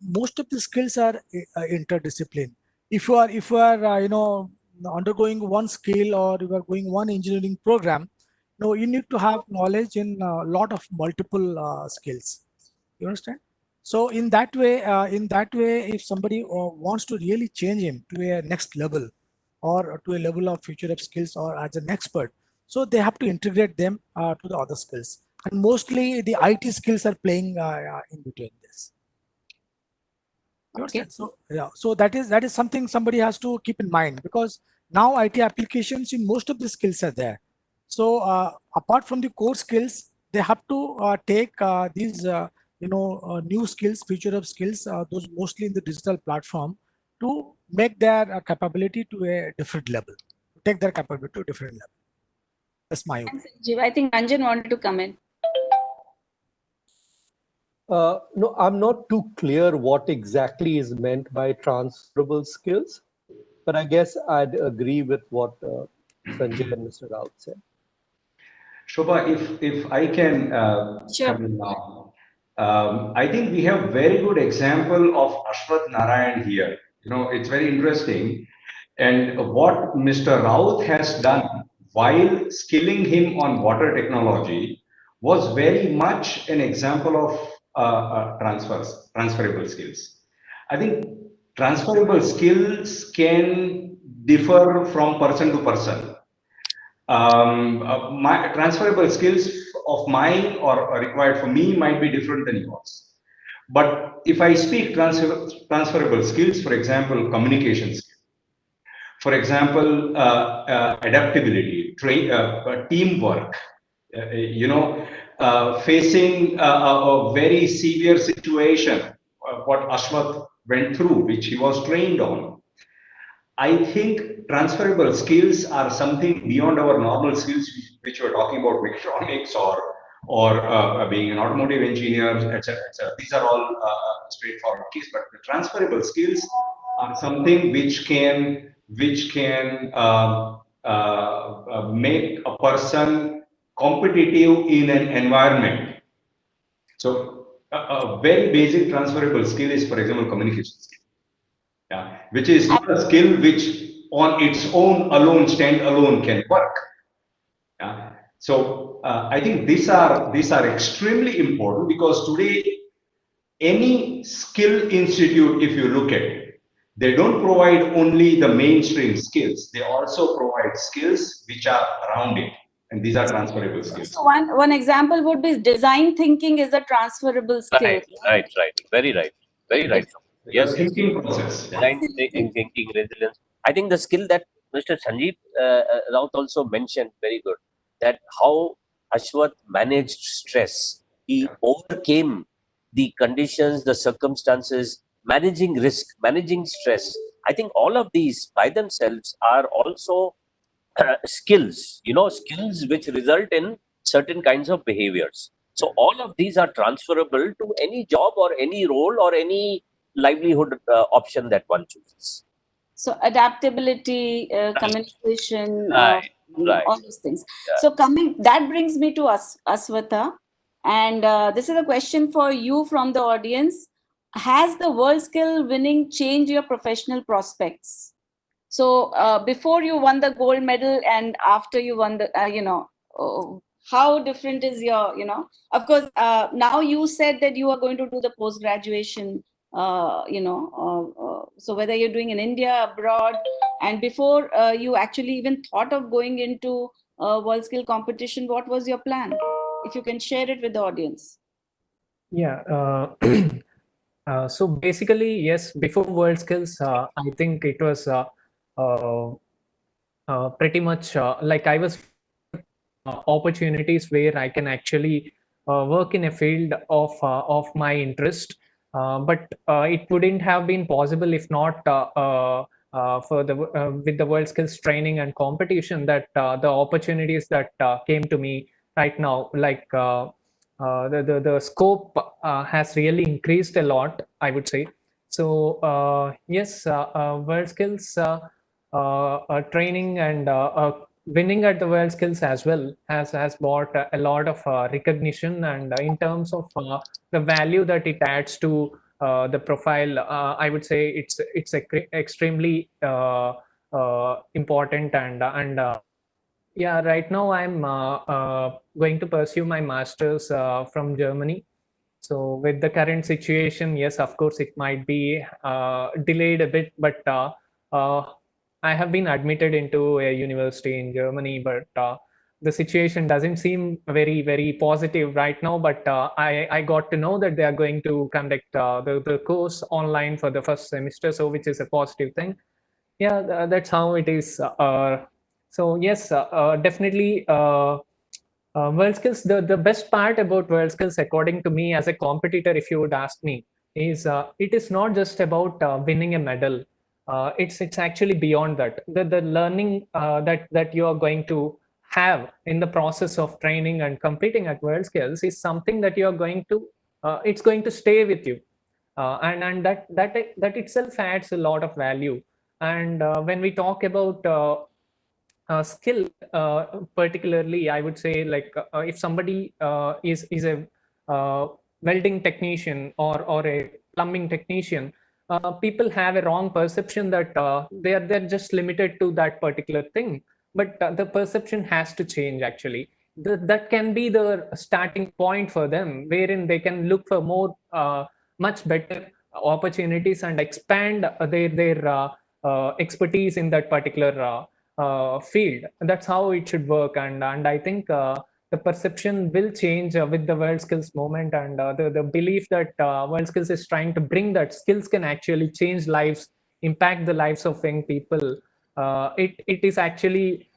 most of the skills are interdiscipline. If you are, undergoing one skill or you are going one engineering program, you need to have knowledge in a lot of multiple skills. You understand? So in that way, if somebody wants to really change him to a next level, or to a level of future of skills or as an expert, so they have to integrate them to the other skills, and mostly the IT skills are playing in between this. Okay. So yeah, so that is something somebody has to keep in mind, because now IT applications in most of the skills are there. So apart from the core skills, they have to take these new skills, future of skills, those mostly in the digital platform, to make their capability to a different level, take their capability to a different level. That's my opinion. I think Ranjan wanted to come in. No, I'm not too clear what exactly is meant by transferable skills, but I guess I'd agree with what Sanjay and Mr. Raut said. Shobha, if I can come in now, I think we have very good example of Ashwath Narayan here. It's very interesting. And what Mr. Raut has done while skilling him on water technology was very much an example of transferable skills. I think transferable skills can differ from person to person. My transferable skills of mine or required for me might be different than yours. But if I speak transferable skills, for example, communication skills, for example, adaptability, teamwork, facing a very severe situation, what Ashwath went through, which he was trained on. I think transferable skills are something beyond our normal skills, which we're talking about mechatronics or being an automotive engineer, etc. etc. These are all straightforward keys, but the transferable skills are something which can make a person competitive in an environment. So a very basic transferable skill is, for example, communication skill. Yeah, which is not a skill which on its own alone, stand alone can work. Yeah. So I think these are extremely important because today any skill institute, if you look at it, they don't provide only the mainstream skills. They also provide skills which are around it, and these are transferable skills. So one example would be design thinking is a transferable skill. Right. Very right. Yes. Thinking process. Design thinking, resilience. I think the skill that Mr. Sanjeev Raut also mentioned, very good, that how Ashwath managed stress. He overcame the conditions, the circumstances, managing risk, managing stress. I think all of these by themselves are also skills, skills which result in certain kinds of behaviors. So all of these are transferable to any job or any role or any livelihood option that one chooses. So adaptability, communication, Right. all those things. Yeah. So that brings me to Aswatha, and this is a question for you from the audience. Has the WorldSkill winning changed your professional prospects? So before you won the gold medal and after you won the, how different is your, of course, now you said that you are going to do the post-graduation, so whether you're doing in India, abroad, and before you actually even thought of going into WorldSkill competition, what was your plan? If you can share it with the audience. Yeah. So basically, yes, before WorldSkills, I think it was pretty much like I was opportunities where I can actually work in a field of my interest. But it wouldn't have been possible if not for the with the WorldSkills training and competition that the opportunities that came to me right now, like the scope has really increased a lot, I would say. So yes, WorldSkills training and winning at the WorldSkills as well has brought a lot of recognition, and in terms of the value that it adds to the profile, I would say it's extremely important, and yeah, right now I'm going to pursue my master's from Germany. So with the current situation, yes, of course, it might be delayed a bit, but uh, I have been admitted into a university in Germany, but the situation doesn't seem very, very positive right now. But I got to know that they are going to conduct the course online for the first semester, so which is a positive thing. Yeah, that's how it is. So yes, definitely. WorldSkills, the best part about WorldSkills, according to me, as a competitor, if you would ask me, is it is not just about winning a medal. It's actually beyond that. The learning that you are going to have in the process of training and competing at WorldSkills is something that you are going to it's going to stay with you, and that itself adds a lot of value. And when we talk about skill, particularly, I would say, like if somebody is a welding technician or a plumbing technician, people have a wrong perception that they're just limited to that particular thing. But the perception has to change actually. That can be the starting point for them, wherein they can look for more much better opportunities and expand their expertise in that particular field. That's how it should work, and I think the perception will change with the WorldSkills movement, and the belief that WorldSkills is trying to bring that skills can actually change lives, impact the lives of young people. It is actually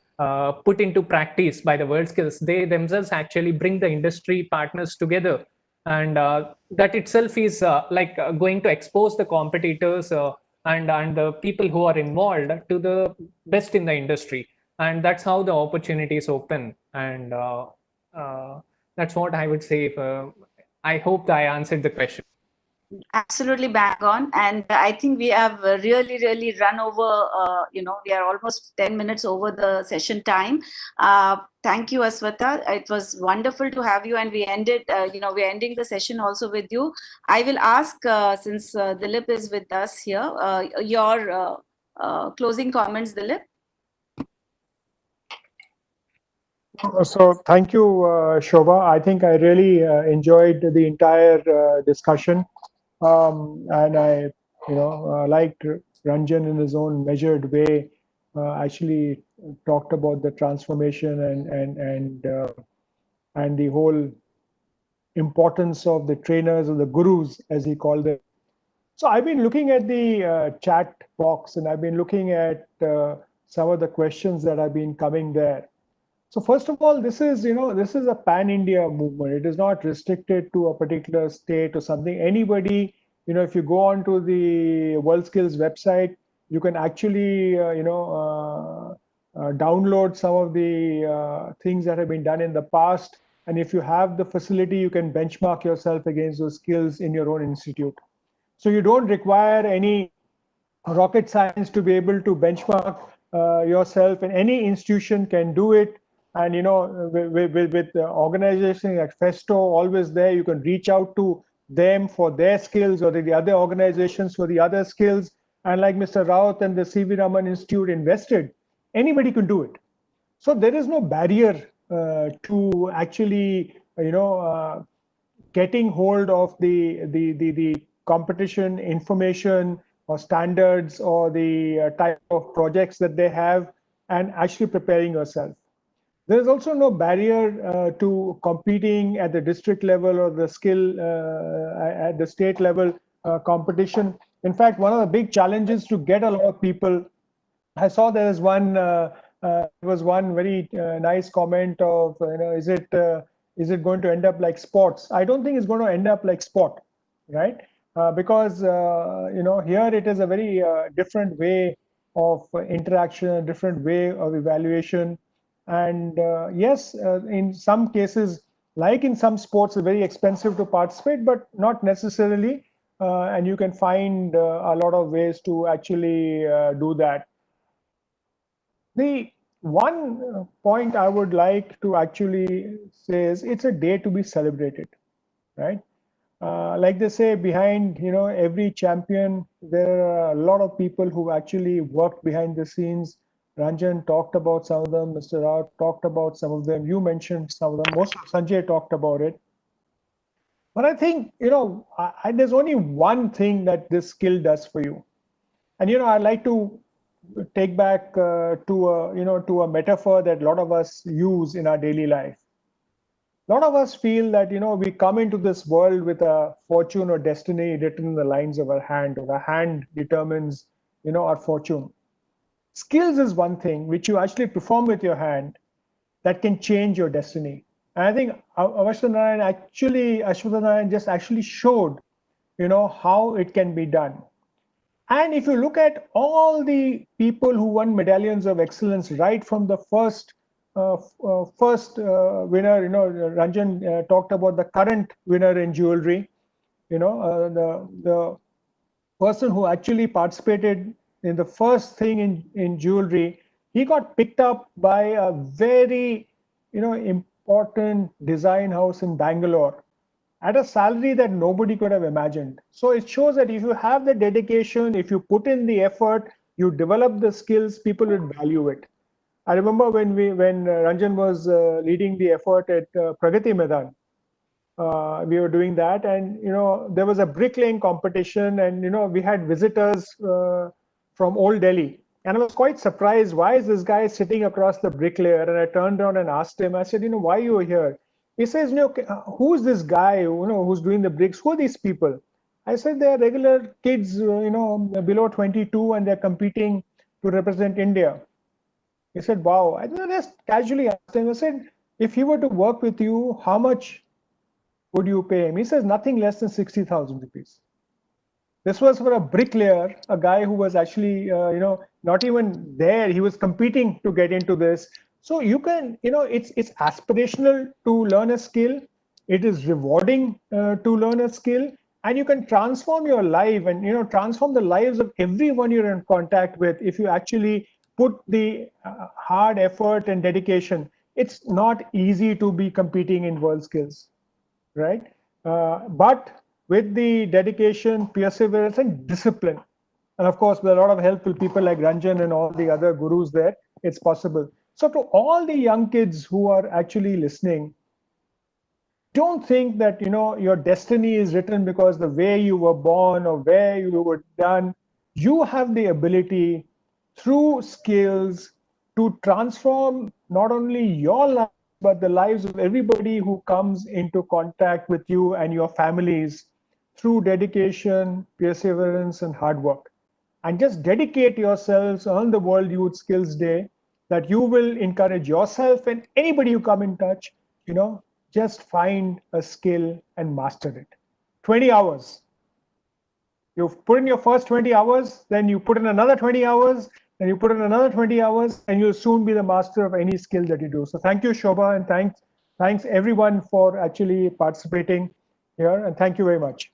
put into practice by the WorldSkills. They themselves actually bring the industry partners together, and that itself is going to expose the competitors and the people who are involved to the best in the industry. And that's how the opportunities open. And that's what I would say. I hope that I answered the question. Absolutely bang on. And I think we have really run over, we are almost 10 minutes over the session time. Thank you, Aswata. It was wonderful to have you. And we ended, we're ending the session also with you. I will ask, since Dilip is with us here, your closing comments, Dilip. So thank you, Shobha. I think I really enjoyed the entire discussion. And I, liked Ranjan in his own measured way. Actually talked about the transformation and the whole importance of the trainers or the gurus, as he called them. So I've been looking at the chat box, and I've been looking at some of the questions that have been coming there. So first of all, this is a pan-India movement. It is not restricted to a particular state or something. Anybody, if you go onto the WorldSkills website, you can actually, download some of the things that have been done in the past. And if you have the facility, you can benchmark yourself against those skills in your own institute. So you don't require any rocket science to be able to benchmark yourself, and any institution can do it. And with organizations like Festo always there, you can reach out to them for their skills, or the other organizations for the other skills. And like Mr. Raut and the C.V. Raman Institute invested, anybody can do it. So there is no barrier to actually, getting hold of the competition information or standards or the type of projects that they have, and actually preparing yourself. There is also no barrier to competing at the district level or the skill at the state level competition. In fact, one of the big challenges to get a lot of people, I saw there was one very nice comment of, is it going to end up like sports? I don't think it's going to end up like sport, right? Because here it is a very different way of interaction, a different way of evaluation. And yes, in some cases, like in some sports, it's very expensive to participate, but not necessarily. And you can find a lot of ways to actually do that. The one point I would like to actually say is it's a day to be celebrated, right? Like they say, behind every champion, there are a lot of people who actually worked behind the scenes. Ranjan talked about some of them. Mr. Rao talked about some of them. You mentioned some of them. Most of Sanjay talked about it. But I think there's only one thing that this skill does for you, and I like to take back to a metaphor that a lot of us use in our daily life. A lot of us feel that we come into this world with a fortune or destiny written in the lines of our hand, or our hand determines our fortune. Skills is one thing which you actually perform with your hand that can change your destiny. And I think Ashwatha Narayan just actually showed how it can be done. And if you look at all the people who won medallions of excellence, right from the first winner, Ranjan talked about the current winner in jewelry, the person who actually participated in the first thing in jewelry, he got picked up by a very, important design house in Bangalore at a salary that nobody could have imagined. So it shows that if you have the dedication, if you put in the effort, you develop the skills, people would value it. I remember when Ranjan was leading the effort at Pragati Maidan, we were doing that, and there was a bricklaying competition, and we had visitors from Old Delhi, and I was quite surprised. Why is this guy sitting across the bricklayer? And I turned around and asked him. I said, why are you here? He says, who's this guy? Who's doing the bricks? Who are these people? I said, they are regular kids, below 22, and they're competing to represent India. He said, wow. I just casually asked him. I said, if he were to work with you, how much would you pay him? He says, nothing less than 60,000 rupees. This was for a bricklayer, a guy who was actually, not even there. He was competing to get into this. So you can, it's aspirational to learn a skill. It is rewarding to learn a skill, and you can transform your life and, transform the lives of everyone you're in contact with if you actually put the hard effort and dedication. It's not easy to be competing in WorldSkills, right? But with the dedication, perseverance, and discipline, and of course, with a lot of help with people like Ranjan and all the other gurus there, it's possible. So to all the young kids who are actually listening, don't think that your destiny is written because the way you were born or where you were done. You have the ability through skills to transform not only your life but the lives of everybody who comes into contact with you and your families through dedication, perseverance, and hard work. And just dedicate yourselves on the World Youth Skills Day, that you will encourage yourself and anybody you come in touch, just find a skill and master it. 20 hours. You put in your first 20 hours, then you put in another 20 hours, then you put in another 20 hours, and you'll soon be the master of any skill that you do. So thank you, Shobha, and thanks everyone for actually participating here, and thank you very much.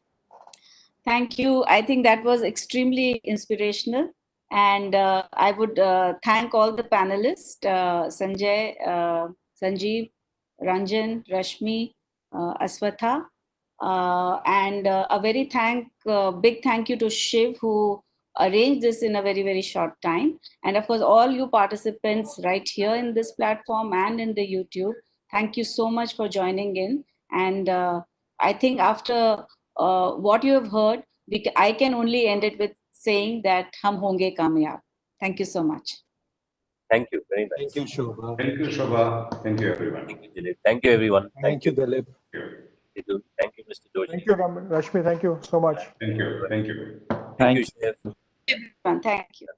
Thank you. I think that was extremely inspirational. And I would thank all the panelists, Sanjay, Sanjeev, Ranjan, Rashmi, Aswatha. And a very big thank you to Shiv, who arranged this in a very, very short time. And of course, all you participants right here in this platform and in the YouTube, thank you so much for joining in. And I think after what you have heard, I can only end it with saying that hum honge kamyab. Thank you so much. Thank you very much. Thank you, Shobha. Thank you, Shobha. Thank you, everyone. Thank you, Dilip. Thank you, everyone. Thank you, Dilip. Thank you. Thank you, Mr. Joshi. Thank you, Rashmi. Thank you so much. Thank you. Thank you. Thank you, Chef. Everyone, thank you.